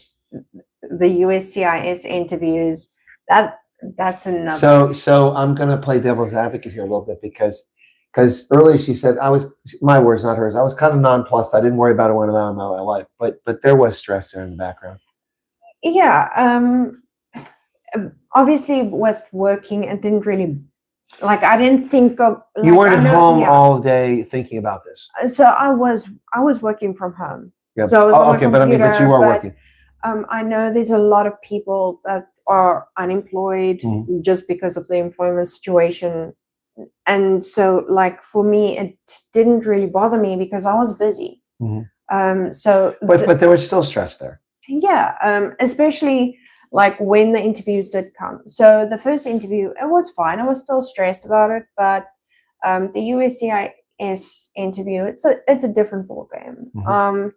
the USCIS interviews, that's another. So I'm gonna play devil's advocate here a little bit because earlier she said my words, not hers. I was kind of nonplussed. I didn't worry about it when I'm out of my life, but there was stress there in the background. Yeah. Obviously with working, it didn't really, like, I didn't think of, like, You weren't I at know- home yeah. all day thinking about this. So I was working from home. Yeah. So I was on my okay, but I mean, but you were working. I know there's a lot of people that are unemployed just because of the employment situation. And so, like, for me, it didn't really bother me because I was busy. But there was still stress there. Yeah, especially like when the interviews did come. So the first interview, it was fine. I was still stressed about it, but the USCIS interview, it's a different ballgame.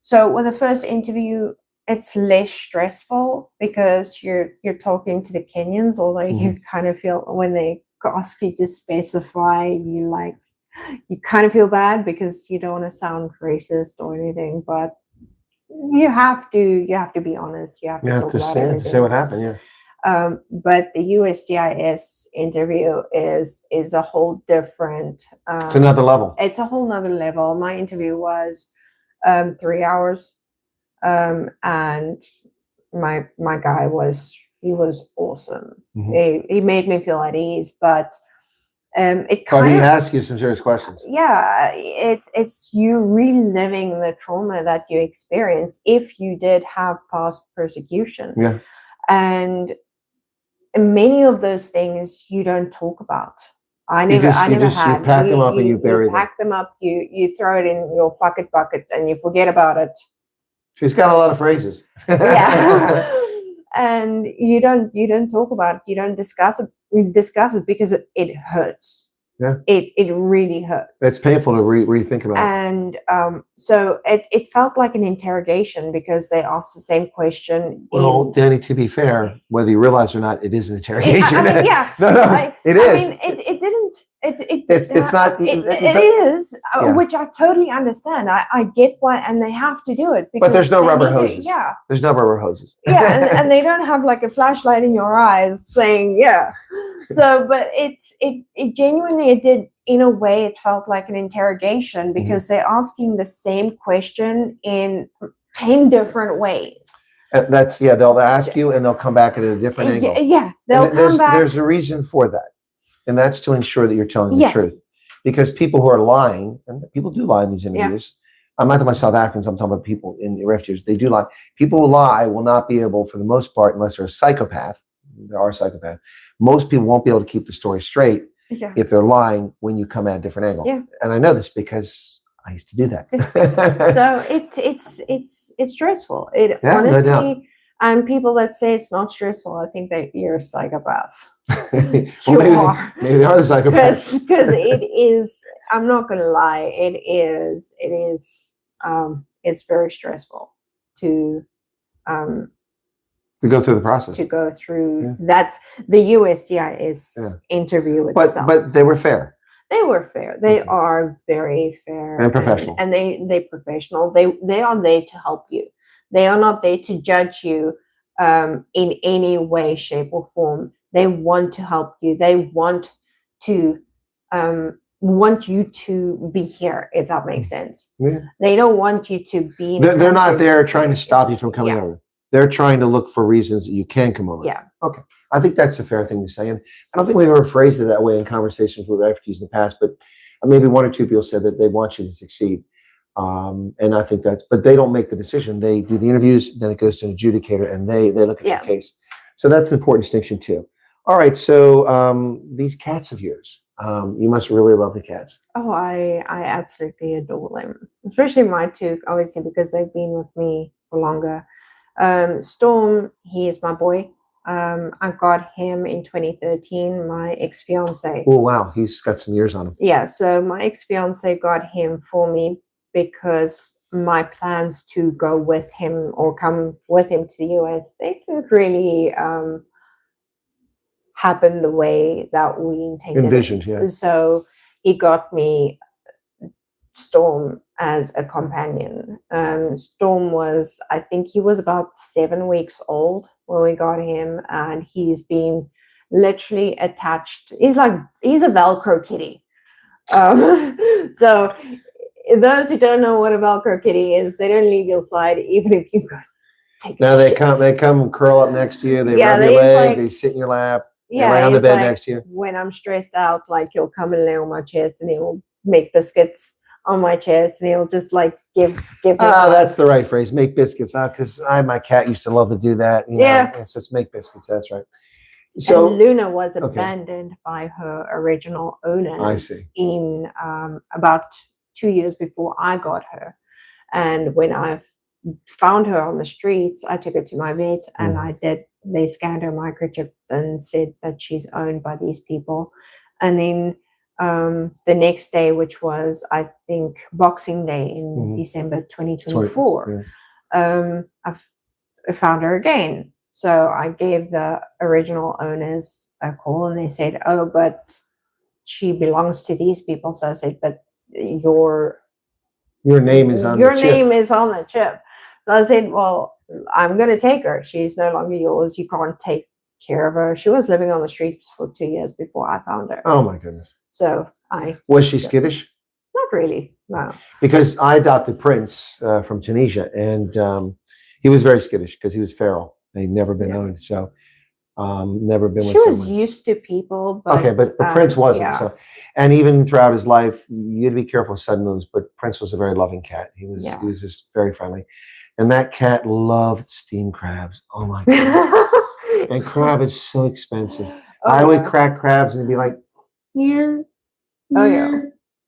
So with the first interview, it's less stressful because you're talking to the Kenyans, although you kind of feel when they ask you to specify, you kind of feel bad because you don't want to sound racist or anything, but you have to be honest. You have to talk about everything. Say what happened. Yeah. But the USCIS interview is a whole different. It's another level. It's a whole nother level. My interview was 3 hours, and my guy was awesome. He made me feel at ease, but it kind of. He asked you some serious questions. Yeah, it's you reliving the trauma that you experienced if you did have past persecution. Yeah. And many of those things you don't talk about. You pack them up and you bury them. You pack them up, you throw it in your bucket and you forget about it. She's got a lot of phrases. Yeah. And you don't talk about it, you don't discuss it because it hurts. Yeah. It really hurts. It's painful to rethink about. And so it felt like an interrogation because they asked the same question. Well, Dany, to be fair, whether you realize or not, it is an interrogation. I mean, yeah. It is. I mean, it didn't. It's not. It is, which I totally understand. I get why, and they have to do it. But there's no rubber hoses. Yeah. There's no rubber hoses. Yeah, and they don't have like a flashlight in your eyes saying, yeah. So, but it genuinely, it did, in a way, it felt like an interrogation because they're asking the same question in 10 different ways. They'll ask you and they'll come back at a different angle. Yeah, they'll come back. There's a reason for that. And that's to ensure that you're telling the truth. Because people who are lying, and people do lie in these interviews. I'm not talking about South Africans, I'm talking about people in the refugees. They do lie. People who lie will not be able, for the most part, unless they're a psychopath. There are psychopaths. Most people won't be able to keep the story straight if they're lying when you come at a different angle. Yeah. And I know this because I used to do that. So it's stressful. Honestly, no, and people that say it's not stressful, I think that you're a psychopath. Maybe they are the psychopaths. Because it is. I'm not going to lie. It is. It's very stressful to go through the process. To go through that, the USCIS interview itself. But they were fair. They were fair. They are very fair and professional. And they professional. They are there to help you. They are not there to judge you in any way, shape, or form. They want to help you. They want you to be here, if that makes sense. Yeah. They don't want you to be. They're not there trying to stop you from coming over. They're trying to look for reasons that you can come over. Yeah. Okay. I think that's a fair thing to say. And I don't think we've ever phrased it that way in conversations with refugees in the past, but maybe one or two people said that they want you to succeed. And I think but they don't make the decision. They do the interviews, then it goes to an adjudicator, and they look at your case. So that's an important distinction too. All right. So these cats of yours, you must really love the cats. Oh, I absolutely adore them, especially my two, obviously, because they've been with me for longer. Storm, he is my boy. I got him in 2013, my ex-fiance. Oh, wow. He's got some years on him. Yeah, so my ex-fiance got him for me because my plans to go with him or come with him to the US, they didn't really happen the way that we intended. Envisioned, yeah. So he got me Storm as a companion. Storm was, I think he was about 7 weeks old when we got him, and he's been literally attached. He's a Velcro kitty. So those who don't know what a Velcro kitty is, they don't leave your side even if you go take Now a they shit. come and curl up next to you. They Yeah, rub your he's leg. like- They sit in your lap. They Yeah, lay on the he's bed like, next to you. when I'm stressed out, like he'll come and lay on my chest and he'll make biscuits on my chest and he'll just like give me Ah, hugs. that's the right phrase. Make biscuits. Because my cat used to love to do that. You know? Yeah. It's just make biscuits. That's right. And So Luna was okay. abandoned by her original owners I see. in about 2 years before I got her. And when I found her on the streets, I took her to my vet and they scanned her microchip and said that she's owned by these people. And then the next day, which was, I think, Boxing Day in December 2024, I found her again. So I gave the original owners a call and they said, oh, but she belongs to these people. So I said, but your name is on the chip. name is on the chip. So I said, well, I'm going to take her. She's no longer yours. You can't take care of her. She was living on the streets for 2 years before I found her. Oh, my goodness. So Was she skittish? Not really, no. Because I adopted Prince from Tunisia, and he was very skittish because he was feral. He'd never been owned, so never been with She was someone. used to people, but Okay, but Prince wasn't. yeah. So, and even throughout his life, you had to be careful with sudden moves. But Prince was a very loving cat. He was just very friendly, and that cat loved steamed crabs. Oh my god! And crab is so expensive. I would crack crabs and be like, yeah, oh yeah.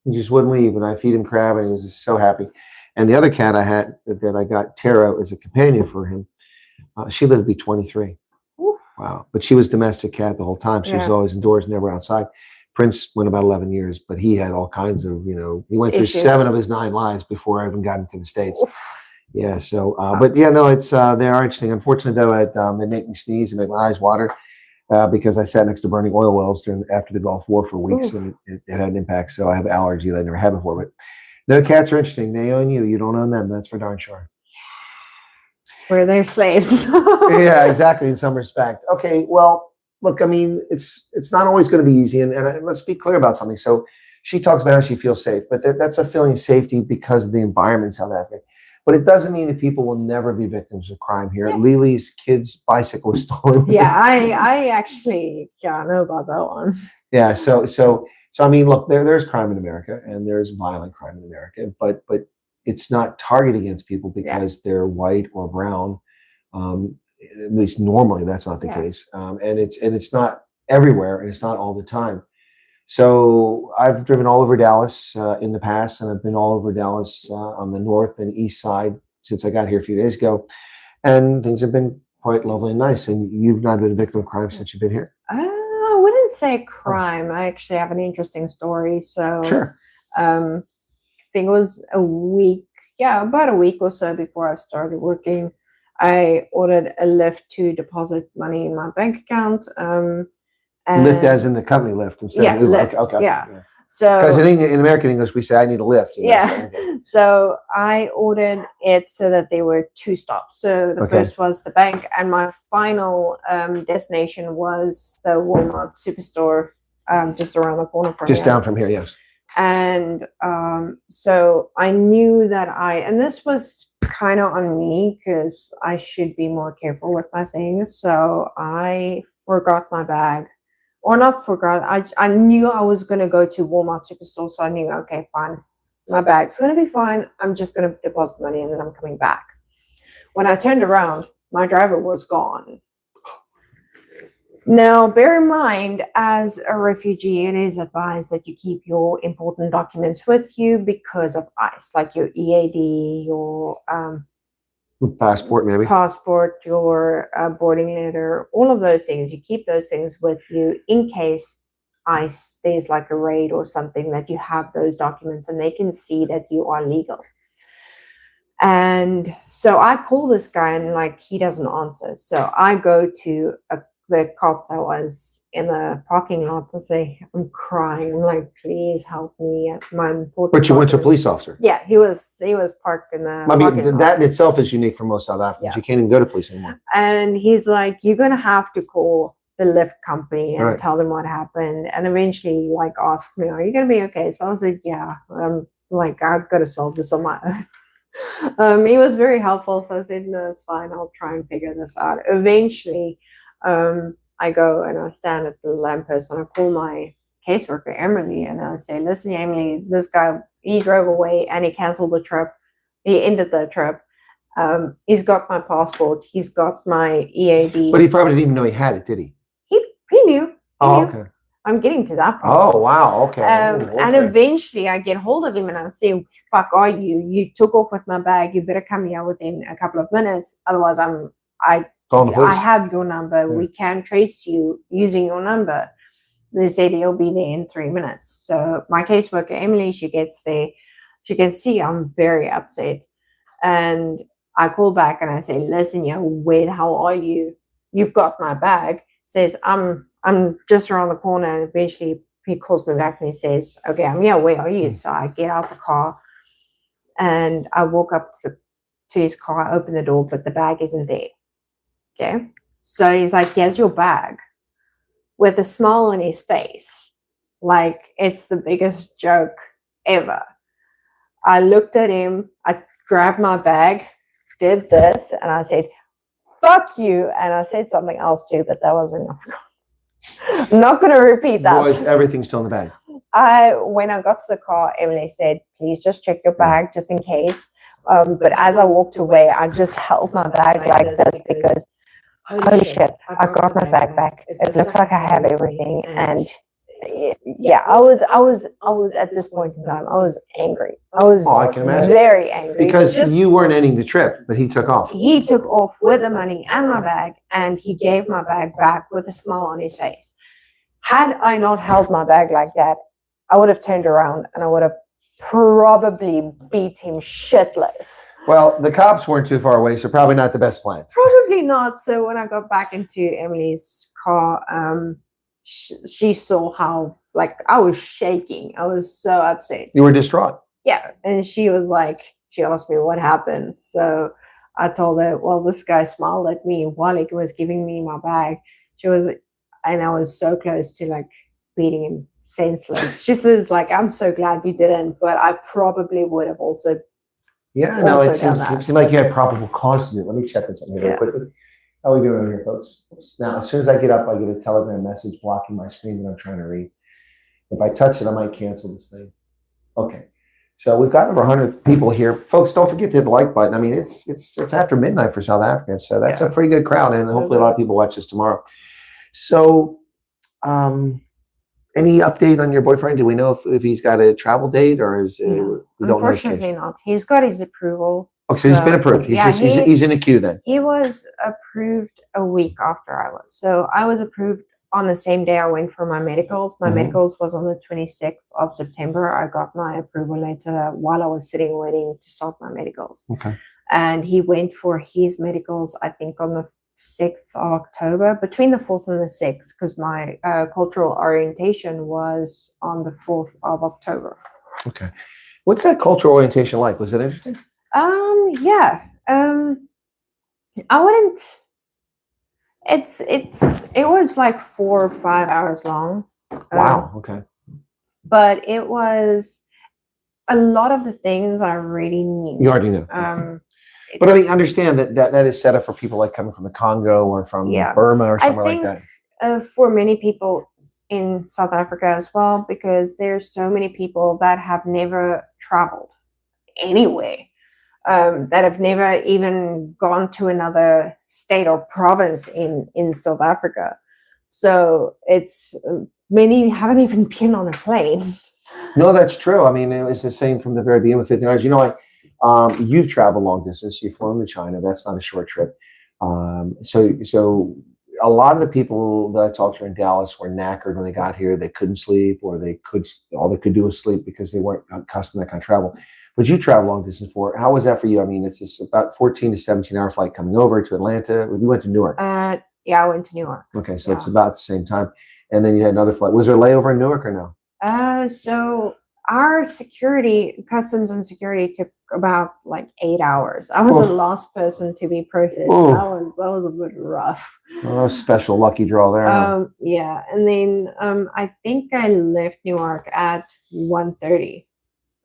He just wouldn't leave, and I feed him crab, and he was just so happy. And the other cat I had that I got, Tara, as a companion for him. She lived to be 23. Oof. Wow. But she was domestic cat the whole time. She was always indoors, never outside. Prince went about 11 years, but he had all kinds of, he went through 7 of his 9 lives before I even got into the States. Oof. Yeah. So, but yeah, no, it's, they are interesting. Unfortunately though, they make me sneeze and make my eyes water because I sat next to burning oil wells after the Gulf War for weeks. Oof. And it had an impact. So I have allergy that I never had before, but no, cats are interesting. They own you. You don't own them. That's for darn sure. We're their slaves. Yeah, exactly. In some respect. Okay. Well, look, I mean, it's not always going to be easy. And let's be clear about something. So she talks about how she feels safe, but that's a feeling of safety because of the environment in South Africa. But it doesn't mean that people will never be victims of crime here. Yeah. Lily's kid's bicycle was stolen. Yeah, I actually know about that one. Yeah. So I mean, look, there's crime in America and there's violent crime in America, but it's not targeted against people because they're white or brown. At least normally that's not the case. And it's not everywhere and it's not all the time. So I've driven all over Dallas in the past, and I've been all over Dallas on the north and east side since I got here a few days ago. And things have been quite lovely and nice. And you've not been a victim of crime since you've been here? I wouldn't say crime. I actually have an interesting story. So sure. I think it was about a week or so before I started working. I ordered a Lyft to deposit money in my bank account. Lyft as in the company Lyft instead of Uber. Lyft, okay. Yeah. So because in American English we say I need a Lyft. So I ordered it so that there were 2 stops. So the first was the bank, and my final destination was the Walmart superstore just around the corner from down from here. Yes. And so I knew that and this was kind of on me because I should be more careful with my things. So I forgot my bag. Or not forgot. I knew I was going to go to Walmart Superstore. So I knew, okay, fine. My bag's going to be fine. I'm just going to deposit money and then I'm coming back. When I turned around, my driver was gone. Now, bear in mind, as a refugee, it is advised that you keep your important documents with you because of ICE, like your EAD, your Passport, maybe. passport, your boarding letter, all of those things. You keep those things with you in case there's like a raid or something, that you have those documents and they can see that you are legal. And so I call this guy and like he doesn't answer. So I go to the cop that was in the parking lot and say, I'm crying. I'm like, please help me. My important But you went to a documents." police officer. Yeah, he was parked in the I parking mean, lot. that in itself is unique for most South Africans. Yeah. You can't even go to police anymore. And he's like, you're gonna have to call the lift company and Right. tell them what happened. And eventually like asked me, are you gonna be okay? So I was like, yeah, like I've got to solve this on my own. He was very helpful. So I said, no, it's fine. I'll try and figure this out. Eventually, I go and I stand at the lamppost and I call my caseworker, Emily, and I say, listen, Emily, this guy, he drove away and he canceled the trip. He ended the trip. He's got my passport. He's got my EAD. But he probably didn't even know he had it, did he? He knew. Oh, knew. okay. I'm getting to that point. Oh, wow. Okay. And eventually I get hold of him and I say, fuck are you? You took off with my bag. You better come here within a couple of minutes. Otherwise I have your number. Yeah. We can trace you using your number. They said he'll be there in 3 minutes. So my caseworker, Emily, she gets there. She can see I'm very upset. And I call back and I say, listen, where the hell are you? You've got my bag. Says, I'm just around the corner. And eventually he calls me back and he says, okay, I'm here. Where are you? So I get out the car and I walk up to his car, open the door, but the bag isn't there. Okay. So he's like, here's your bag, with a smile on his face. Like it's the biggest joke ever. I looked at him, I grabbed my bag, did this, and I said, fuck you. And I said something else too, but that wasn't enough. I'm not going to repeat that. Was everything still in the bag? When I got to the car, Emily said, please just check your bag just in case. But as I walked away, I just held my bag like this because, holy shit, I got my bag back. It looks like I have everything. And yeah, I was at this point in time, I was angry. I was I can imagine. Very angry. Because you weren't ending the trip, but he took off. He took off with the money and my bag, and he gave my bag back with a smile on his face. Had I not held my bag like that, I would have turned around and I would have probably beat him shitless. Well, the cops weren't too far away, so probably not the best plan. Probably not. So when I got back into Emily's car, she saw how, like, I was shaking. I was so upset. You were distraught. Yeah. And she was like, she asked me what happened. So I told her, well, this guy smiled at me while he was giving me my bag. And I was so close to like beating him senseless. She says, like, I'm so glad you didn't, but I probably would have also. Yeah, no, it seems like you had probable cause to do it. Let me check on something real quickly. How are we doing here, folks? Now, as soon as I get up, I get a Telegram message blocking my screen that I'm trying to read. If I touch it, I might cancel this thing. Okay. So we've got over 100 people here. Folks, don't forget to hit the like button. I mean, it's after midnight for South Africa, so that's a pretty good crowd, and hopefully a lot of people watch this tomorrow. So, any update on your boyfriend? Do we know if he's got a travel date, or is we don't know? Unfortunately not. He's got his approval. Okay, so he's been approved. He's in the queue then. He was approved a week after I was. So I was approved on the same day I went for my medicals. My medicals was on the 26th of September. I got my approval letter while I was sitting waiting to start my medicals. Okay. And he went for his medicals, I think, on the 6th of October, between the 4th and the 6th, because my cultural orientation was on the 4th of October. Okay. What's that cultural orientation like? Was it interesting? Yeah. I wouldn't. It was like 4 or 5 hours long. Wow. Okay. But it was a lot of the things I already knew. You already knew. But I mean, understand that is set up for people like coming from the Congo or from Burma or somewhere like that. For many people in South Africa as well, because there's so many people that have never traveled anywhere, that have never even gone to another state or province in South Africa. So it's many haven't even been on a plane. No, that's true. I mean, it was the same from the very beginning with 59. You know, You've traveled long distance. You've flown to China. That's not a short trip. So a lot of the people that I talked to in Dallas were knackered when they got here. They couldn't sleep, or all they could do was sleep because they weren't accustomed to that kind of travel. But you travel long distance for. How was that for you? I mean, it's just about 14 to 17-hour flight coming over to Atlanta. You went to Newark. Yeah, I went to Newark. Okay, so it's about the same time. And then you had another flight. Was there a layover in Newark or no? So our customs and security took about like 8 hours. I was the last person to be processed. That was a bit rough. Oh, special lucky draw there. Yeah, and then I think I left Newark at 1:30.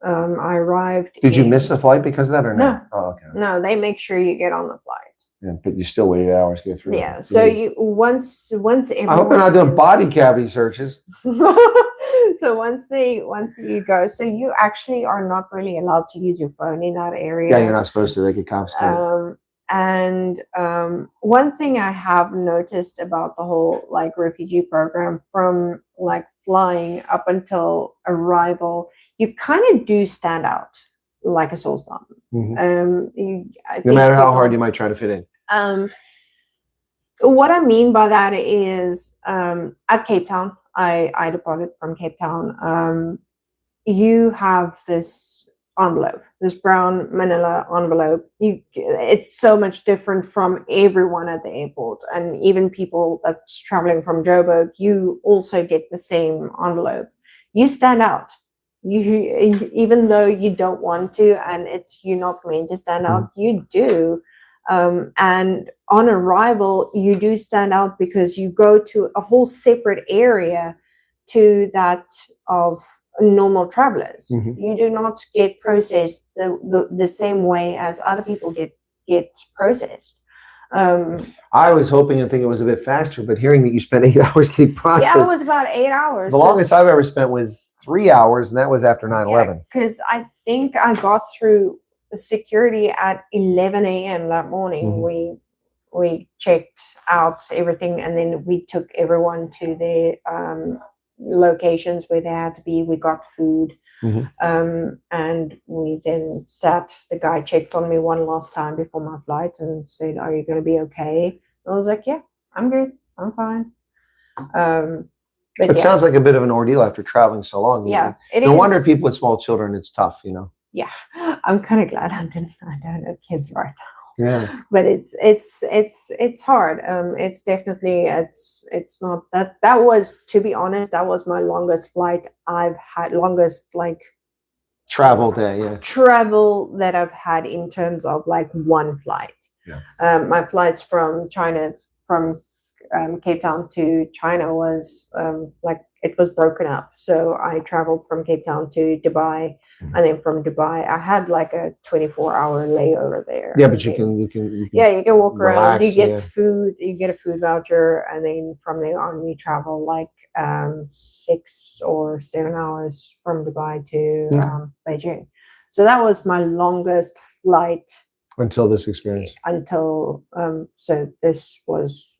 I arrived. Did you miss a flight because of that or no? No. Oh, okay. No, they make sure you get on the flight. Yeah, but you still waited hours to get through. Yeah. So you once everyone. I hope they're not doing body cavity searches. So once you go, so you actually are not really allowed to use your phone in that area. Yeah, you're not supposed to. They get confiscated. And one thing I have noticed about the whole like refugee program, from like flying up until arrival, you kind of do stand out like a sore thumb. No matter how hard you might try to fit in. What I mean by that is at Cape Town, I departed from Cape Town. You have this envelope, this brown manila envelope. It's so much different from everyone at the airport, and even people that's traveling from Joburg, you also get the same envelope. You stand out. You, even though you don't want to, and you're not meant to stand out, you do. And on arrival, you do stand out because you go to a whole separate area to that of normal travelers. You do not get processed the same way as other people get processed. I was hoping and thinking it was a bit faster, but hearing that you spent 8 hours getting processed. Yeah, it was about 8 hours. The longest I've ever spent was 3 hours, and that was after 9/11. Because I think I got through security at 11 a.m. that morning. We checked out everything, and then we took everyone to their locations where they had to be. We got food, and we then the guy checked on me one last time before my flight and said, "Are you going to be okay?" And I was like, "Yeah, I'm good. I'm fine." But it sounds like a bit of an ordeal after traveling so long. Yeah, no wonder people with small children, it's tough, Yeah, I'm kind of glad I don't have kids right now. Yeah, but it's hard. It's definitely it's not that was, to be honest, that was my longest flight I've had, longest like travel day. Yeah, travel that I've had in terms of like one flight. Yeah, my flights from Cape Town to China was like, it was broken up. So I traveled from Cape Town to Dubai, and then from Dubai, I had like a 24-hour layover there. Yeah, but you can you can walk around. You get food. You get a food voucher, and then from there on, you travel like 6 or 7 hours from Dubai to Beijing. So that was my longest flight until this experience. So this was.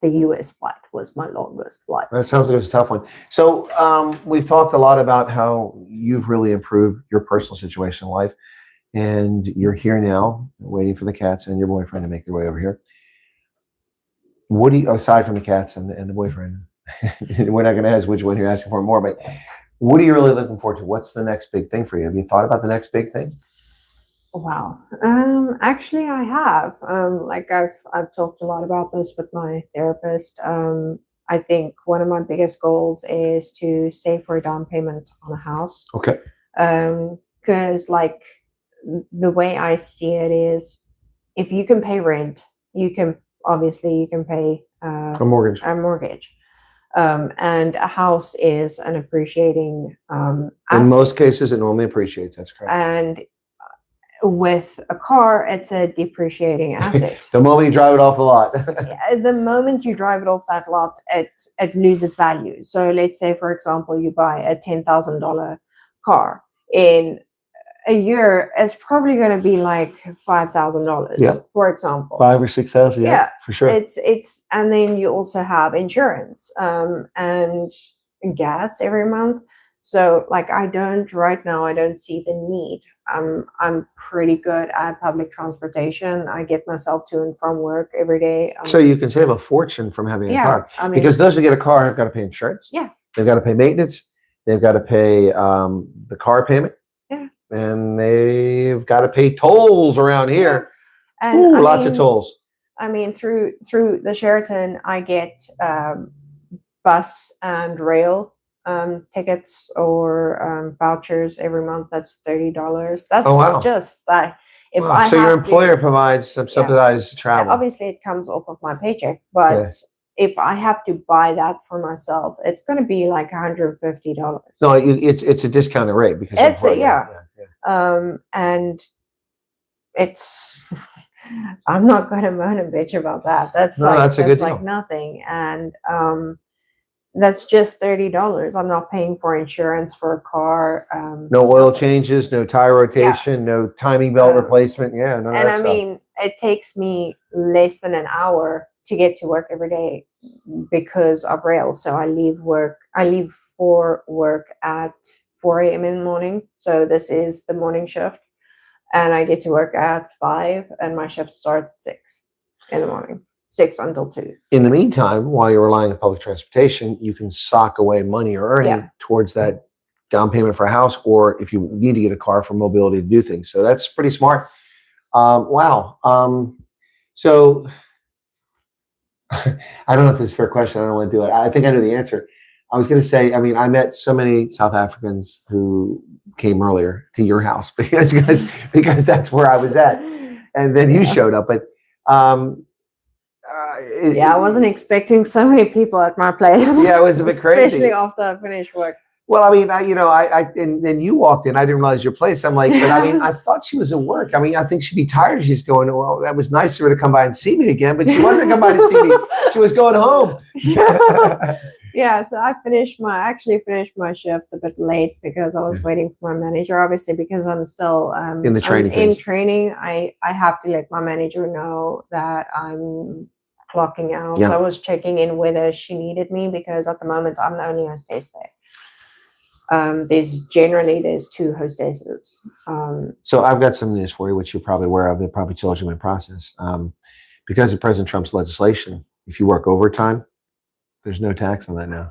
The U.S. flight was my longest flight. That sounds like it's a tough one. So we've talked a lot about how you've really improved your personal situation in life, and you're here now waiting for the cats and your boyfriend to make their way over here. What do you, aside from the cats and the boyfriend, we're not going to ask which one you're asking for more, but what are you really looking forward to? What's the next big thing for you? Have you thought about the next big thing? Wow. Actually, I have. Like I've talked a lot about this with my therapist. I think one of my biggest goals is to save for a down payment on a house. Okay. Because like the way I see it is, if you can pay rent, you can pay a mortgage. And a house is an appreciating in most cases, it normally appreciates. That's correct. And with a car, it's a depreciating asset. The moment you drive it off the lot. The moment you drive it off that lot, it loses value. So let's say, for example, you buy a $10,000 car. In a year, it's probably going to be like $5,000, for example. 5 or 6,000, yeah, for sure. It's and then you also have insurance and gas every month. So like right now I don't see the need I'm pretty good at public transportation. I get myself to and from work every day. So you can save a fortune from having a car. I mean, Because those who get a car have got to pay insurance. Yeah. They've got to pay maintenance. They've got to pay the car payment. Yeah. And they've got to pay tolls around here. And Ooh, lots of tolls. I mean, through the Sheraton, I get bus and rail tickets or vouchers every month. That's $30. That's just that. If I so your have employer provides some subsidized travel. Obviously, it comes off of my paycheck, but if I have to buy that for myself, it's going to be like $150. No, it's a discounted rate because and it's. I'm not going to moan and bitch about that. That's that's a good deal. Like nothing, and that's just $30. I'm not paying for insurance for a car. No oil changes, no tire rotation, no timing belt replacement. Yeah, none of that stuff. Mean, it takes me less than an hour to get to work every day because of rail. So I leave for work at 4 a.m. in the morning. So this is the morning shift. And I get to work at 5, and my shift starts at 6 in the morning, 6 until 2. In the meantime, while you're relying on public transportation, you can sock away money you're earning towards that down payment for a house, or if you need to get a car for mobility to do things. So that's pretty smart. Wow. So I don't know if this is a fair question. I don't want to do it. I think I know the answer. I was going to say, I mean, I met so many South Africans who came earlier to your house because that's where I was at, and then you showed up. But I wasn't expecting so many people at my place. Yeah, it was a bit crazy, especially after I finished work. Well, I mean, and you walked in. I didn't realize your place. I'm like, but I mean, I thought she was at work. I mean, I think she'd be tired. She's going, well, that was nice of her to come by and see me again, but she wasn't coming by to see me. She was going home. Yeah, so I actually finished my shift a bit late because I was waiting for my manager. Obviously, because I'm still in the training phase. In training, I have to let my manager know that I'm clocking out. Yeah. So I was checking in whether she needed me because at the moment I'm the only hostess there. There's 2 hostesses. So I've got some news for you, which you're probably aware of. They probably told you in process. Because of President Trump's legislation, if you work overtime, there's no tax on that now.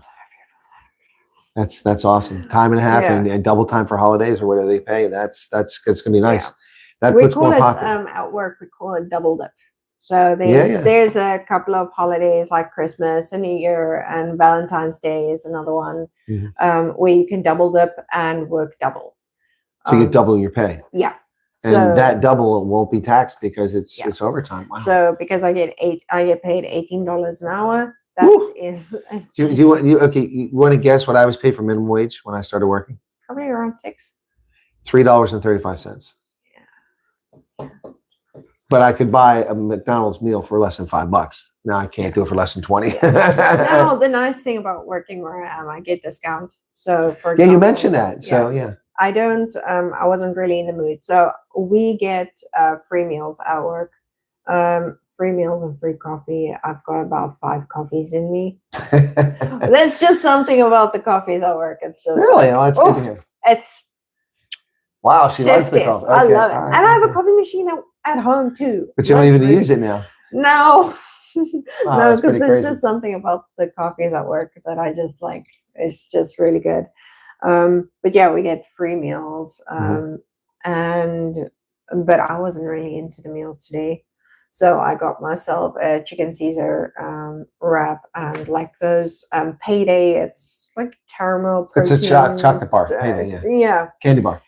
That's awesome. Time and a half and double time for holidays or whatever they pay. That's it's gonna be nice. That puts more pocket. At work we call it double dip. So there's a couple of holidays like Christmas and New Year, and Valentine's Day is another one where you can double dip and work double. So you get double your pay. Yeah. And that double won't be taxed because it's overtime. Wow. So because I get paid $18 an hour. That is. You want to guess what I was paid for minimum wage when I started working? Probably around $6. $3.35. Yeah. But I could buy a McDonald's meal for less than $5. Now I can't do it for less than 20. No, the nice thing about working where I am, I get discount. So for example, you mentioned that. So I don't. I wasn't really in the mood. So we get free meals at work. Free meals and free coffee. I've got about 5 coffees in me. There's just something about the coffees at work. It's just really, that's good to hear. It's wow. She loves the coffee. Okay. I love it, and I have a coffee machine at home too. But you don't even use it now. No, no, because there's crazy. just something about the coffees at work that I just like. It's just really good. But yeah, we get free meals, but I wasn't really into the meals today. So I got myself a chicken Caesar wrap and like those payday. It's like caramel protein. It's a chocolate bar. Payday, yeah. Candy bar.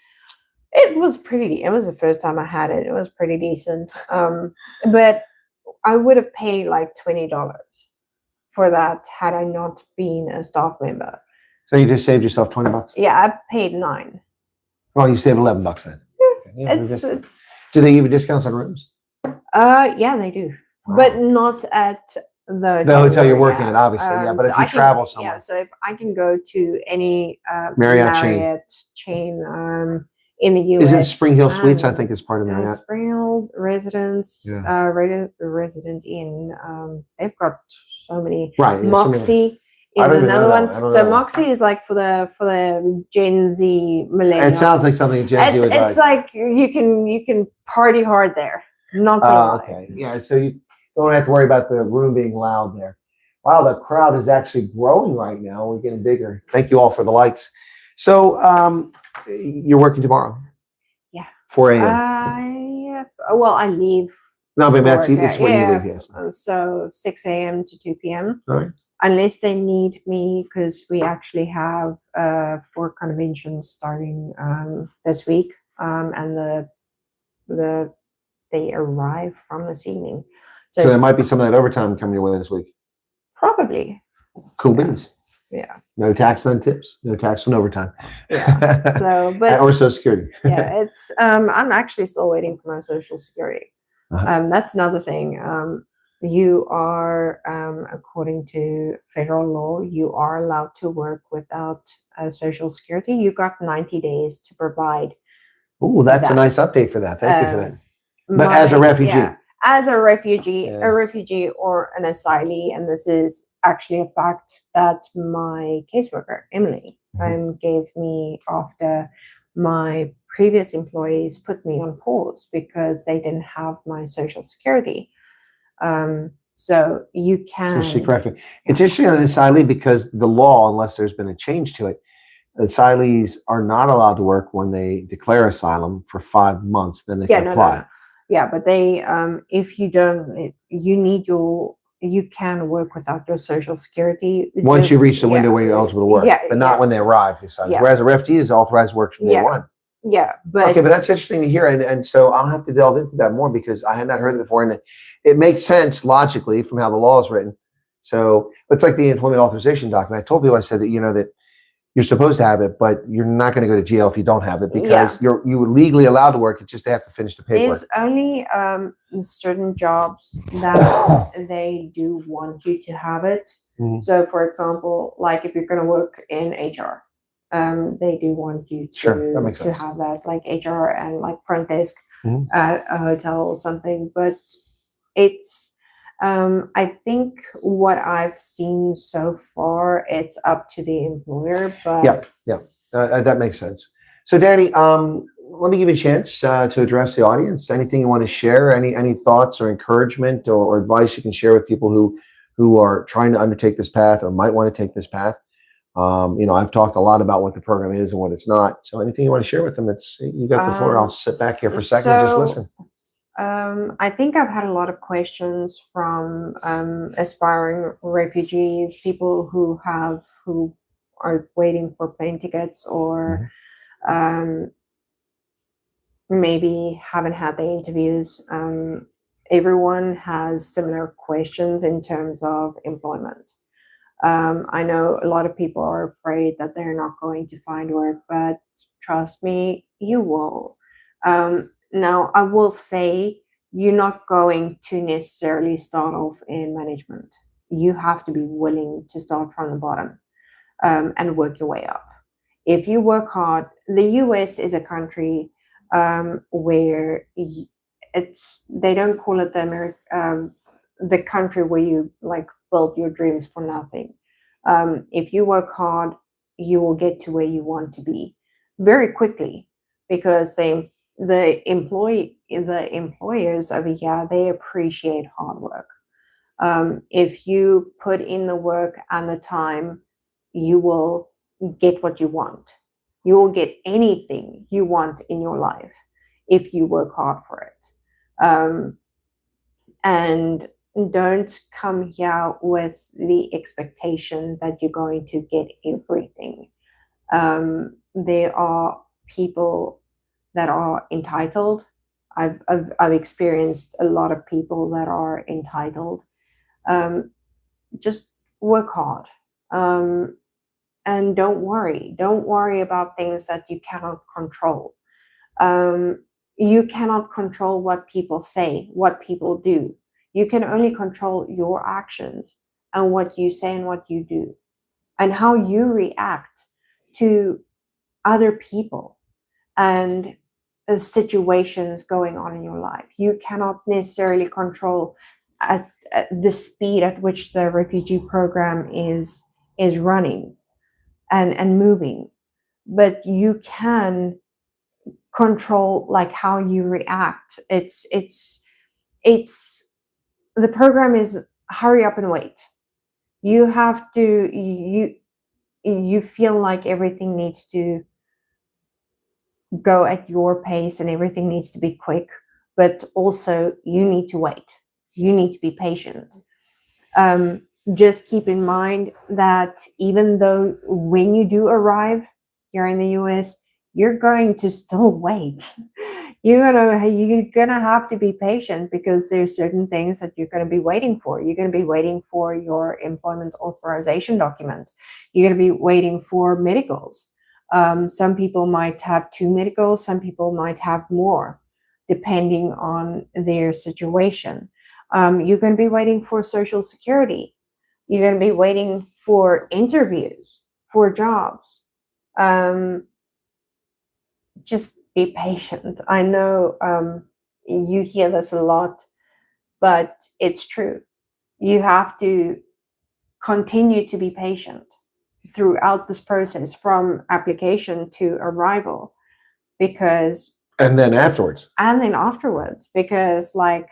It was the first time I had it. It was pretty decent. But I would have paid like $20 for that had I not been a staff member. So you just saved yourself $20? Yeah, I paid $9. Oh, you saved $11 then. Yeah, it's. Do they give you discounts on rooms? Yeah, they do, but not at the hotel you're working at, obviously. But so if you travel somewhere, yeah. So if I can go to any Marriott chain in the U.S. Isn't Spring Hill Suites? I think is part of Marriott. Spring Hill Residence, Resident Inn. They've got so many. Right, Moxie I is don't even know another that one. one. I don't So know. Moxie is like for the Gen Z millennials. It sounds like something Gen Z would like. It's like you can party hard there. Not gonna lie. Okay. Yeah. So you don't have to worry about the room being loud there. Wow, the crowd is actually growing right now. We're getting bigger. Thank you all for the likes. So you're working tomorrow? Yeah. 4 a.m. Well, I leave. No, but that's work, it's when you leave, yes. So 6 a.m. to 2 p.m. All right. Unless they need me, because we actually have 4 conventions starting this week, and they arrive from this evening. So there might be some of that overtime coming your way this week. Probably. Cool beans. Yeah. No tax on tips, no tax on overtime. Yeah. So, but or Social Security. yeah, it's I'm actually still waiting for my Social Security. That's another thing. You are, according to federal law, you are allowed to work without Social Security. You got 90 days to provide. Oh, that's a nice update for that. Thank you for that. But as a refugee. Yeah, as a refugee or an asylee, and this is actually a fact that my caseworker, Emily, gave me after my previous employees put me on pause because they didn't have my Social Security. So you can. So she corrected. It's interesting on asylee because the law, unless there's been a change to it, asylees are not allowed to work when they declare asylum for 5 months. Then they can apply. No. Yeah, but they, if you don't, you can work without your Social Security. Once you reach the window where you're eligible to work, but not when they arrive. Whereas a refugee is authorized to work from day one. Yeah, but okay, but that's interesting to hear, and so I'll have to delve into that more because I had not heard it before, and it makes sense logically from how the law is written. So it's like the employment authorization document. I told people, I said that that you're supposed to have it, but you're not going to go to jail if you don't have it because you were legally allowed to work. It's just they have to finish the paperwork. There's only certain jobs that they do want you to have it. So, for example, like if you're going to work in HR. They do want you to have that, like HR and like front desk at a hotel or something. But it's, I think what I've seen so far, it's up to the employer. But that makes sense. So, Dany, let me give you a chance to address the audience. Anything you want to share? Any thoughts or encouragement or advice you can share with people who are trying to undertake this path or might want to take this path? I've talked a lot about what the program is and what it's not. So anything you want to share with them, you got the floor. I'll sit back here for a second and just listen. I think I've had a lot of questions from aspiring refugees, people who are waiting for plane tickets or maybe haven't had the interviews. Everyone has similar questions in terms of employment. I know a lot of people are afraid that they're not going to find work, but trust me, you will. Now, I will say you're not going to necessarily start off in management. You have to be willing to start from the bottom and work your way up. If you work hard, the US is a country where they don't call it the country where you like build your dreams for nothing. If you work hard, you will get to where you want to be very quickly because the employers over here, they appreciate hard work. If you put in the work and the time, you will get what you want. You will get anything you want in your life if you work hard for it. And don't come here with the expectation that you're going to get everything. There are people that are entitled. I've experienced a lot of people that are entitled. Just work hard. And don't worry about things that you cannot control. You cannot control what people say, what people do. You can only control your actions and what you say and what you do and how you react to other people and the situations going on in your life. You cannot necessarily control at the speed at which the refugee program is is running and moving, but you can control like how you react. It's the program is hurry up and wait. You have to you feel like everything needs to go at your pace and everything needs to be quick, but also you need to wait. You need to be patient. Just keep in mind that even though when you do arrive here in the US, you're going to still wait. You're gonna have to be patient because there's certain things that you're gonna be waiting for. You're gonna be waiting for your employment authorization document. You're gonna be waiting for medicals. Some people might have 2 medicals, some people might have more, depending on their situation. You're going to be waiting for Social Security. You're going to be waiting for interviews, for jobs. Just be patient. I know you hear this a lot, but it's true. You have to continue to be patient throughout this process from application to arrival, because And then afterwards. because like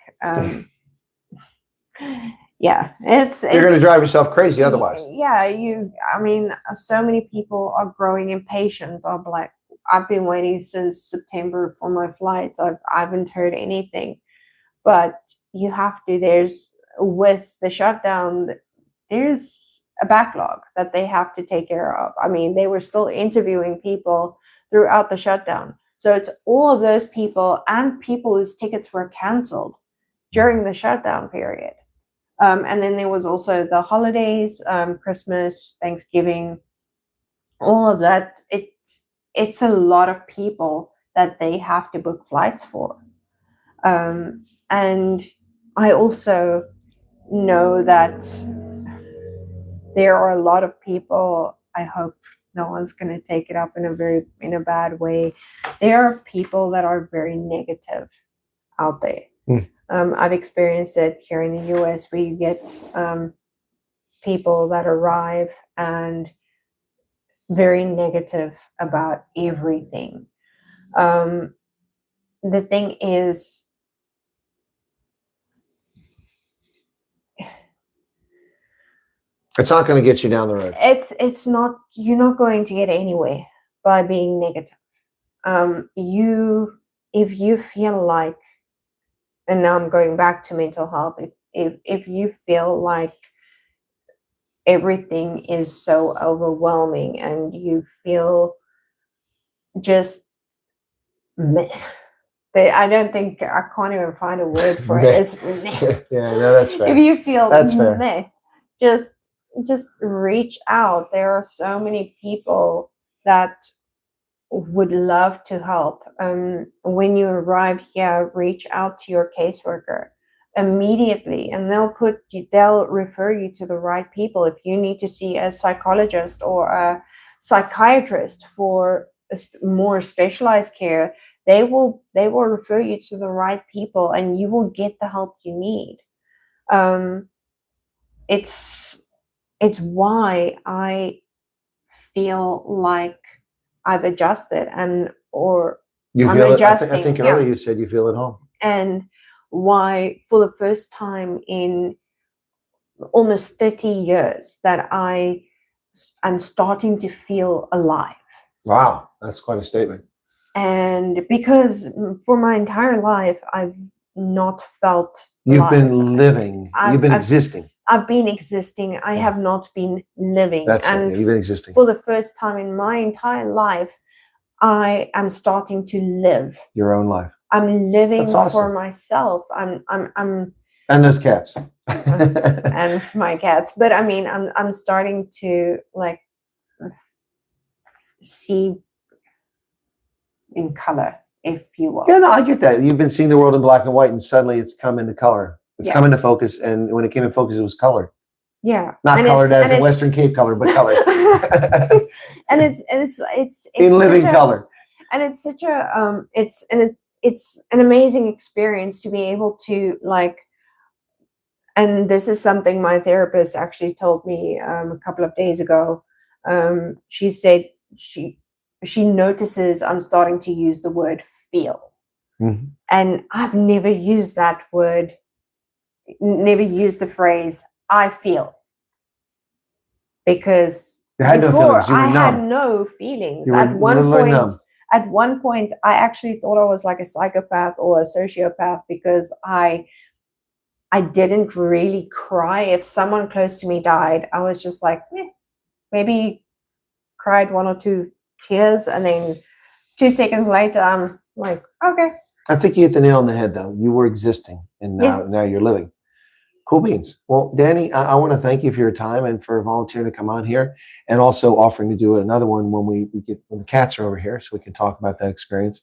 yeah, You're going to drive yourself crazy otherwise. Yeah, I mean, so many people are growing impatient. Of like, I've been waiting since September for my flights. I haven't heard anything, but you have to. There's with the shutdown, there's a backlog that they have to take care of. I mean, they were still interviewing people throughout the shutdown. So it's all of those people and people whose tickets were canceled during the shutdown period. And then there was also the holidays, Christmas, Thanksgiving, all of that. It's a lot of people that they have to book flights for. And I also know that there are a lot of people, I hope no one's going to take it up in a bad way. There are people that are very negative out there. I've experienced it here in the US, where you get people that arrive and very negative about everything. The thing is, it's not going to get you down the road. It's not. You're not going to get anywhere by being negative. If you feel like, and now I'm going back to mental health. If you feel like everything is so overwhelming and you feel just meh, I don't think I can't even find a word for it. It's meh. Yeah, no, that's fair. If you feel that's fair. Meh, just reach out. There are so many people that would love to help. When you arrive here, reach out to your caseworker immediately, and they'll refer you to the right people. If you need to see a psychologist or a psychiatrist for more specialized care, they will refer you to the right people, and you will get the help you need. It's why I feel like I've adjusted I'm adjusting. I think earlier you said you feel at home. And why, for the first time in almost 30 years, that I'm starting to feel alive. Wow, that's quite a statement. And because for my entire life, I've not felt You've alive. been living. You've been existing. I've been existing. I have not been living. That's and it. You've been existing. For the first time in my entire life, I am starting to live Your own life. I'm living That's awesome. for myself. I'm And those cats. and my cats. But I mean, I'm starting to like see in color, if you will. Yeah, no, I get that. You've been seeing the world in black and white, and suddenly it's come into color. It's come into focus, and when it came into focus, it was color. Yeah, not colored as in Western Cape color, but color. and it's in living color. And it's such a it's an amazing experience to be able to like And this is something my therapist actually told me a couple of days ago. She said she notices I'm starting to use the word feel. Mhm. And I've never used that word, never used the phrase I feel. Because You had no before feelings. You were I had numb. no feelings. You were literally numb. At one point, I actually thought I was like a psychopath or a sociopath because I didn't really cry. If someone close to me died, I was just like, maybe cried 1 or 2 tears, and then 2 seconds later, I'm like, okay. I think you hit the nail on the head, though. You were existing, and now you're living. Cool beans. Well, Dany, I want to thank you for your time and for volunteering to come on here, and also offering to do another one when the cats are over here, so we can talk about that experience,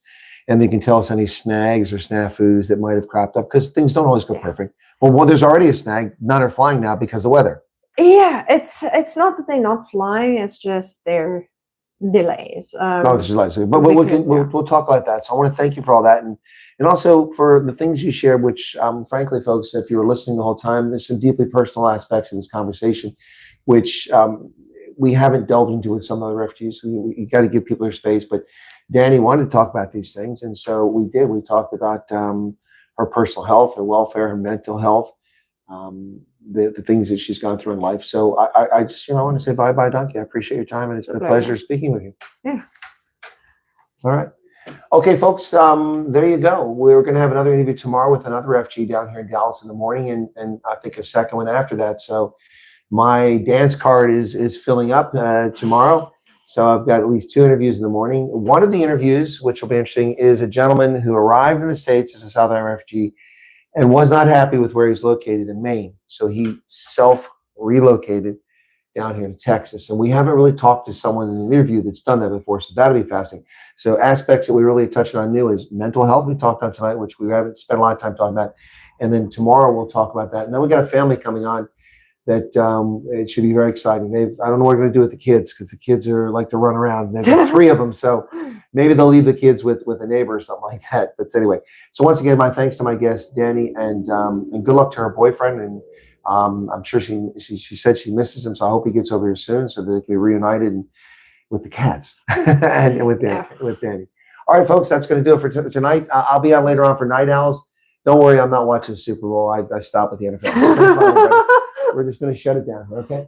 and they can tell us any snags or snafus that might have cropped up, because things don't always go perfect. Well, there's already a snag. None are flying now because of weather. Yeah, it's not that they're not flying; it's just they're delays. This is like, but we'll talk about that. So I want to thank you for all that, and also for the things you shared, which frankly, folks, if you were listening the whole time, there's some deeply personal aspects of this conversation, which we haven't delved into with some other refugees. You got to give people their space, but Dany wanted to talk about these things, and so we did. We talked about her personal health, her welfare, her mental health, the things that she's gone through in life. So I just, I want to say bye, Donkey. I appreciate your time, and it's been a pleasure speaking with you. Yeah. All right. Okay, folks, there you go. We're going to have another interview tomorrow with another refugee down here in Dallas in the morning, and I think a second one after that. So my dance card is filling up tomorrow. So I've got at least 2 interviews in the morning. One of the interviews, which will be interesting, is a gentleman who arrived in the States as a South African refugee and was not happy with where he's located in Maine. So he self-relocated down here to Texas. And we haven't really talked to someone in an interview that's done that before, so that'll be fascinating. So aspects that we really touched on new is mental health we talked on tonight, which we haven't spent a lot of time talking about. And then tomorrow we'll talk about that. And then we got a family coming on that it should be very exciting. I don't know what we're going to do with the kids, because the kids like to run around. There's like 3 of them, so maybe they'll leave the kids with a neighbor or something like that. But anyway, so once again, my thanks to my guest Dany, and good luck to her boyfriend. And I'm sure she said she misses him, so I hope he gets over here soon so that they can be reunited with the cats and with Dany. All right, folks, that's going to do it for tonight. I'll be on later on for Night Owls. Don't worry, I'm not watching the Super Bowl. I stopped at the NFL. So thanks a lot, everybody. We're just going to shut it down, okay?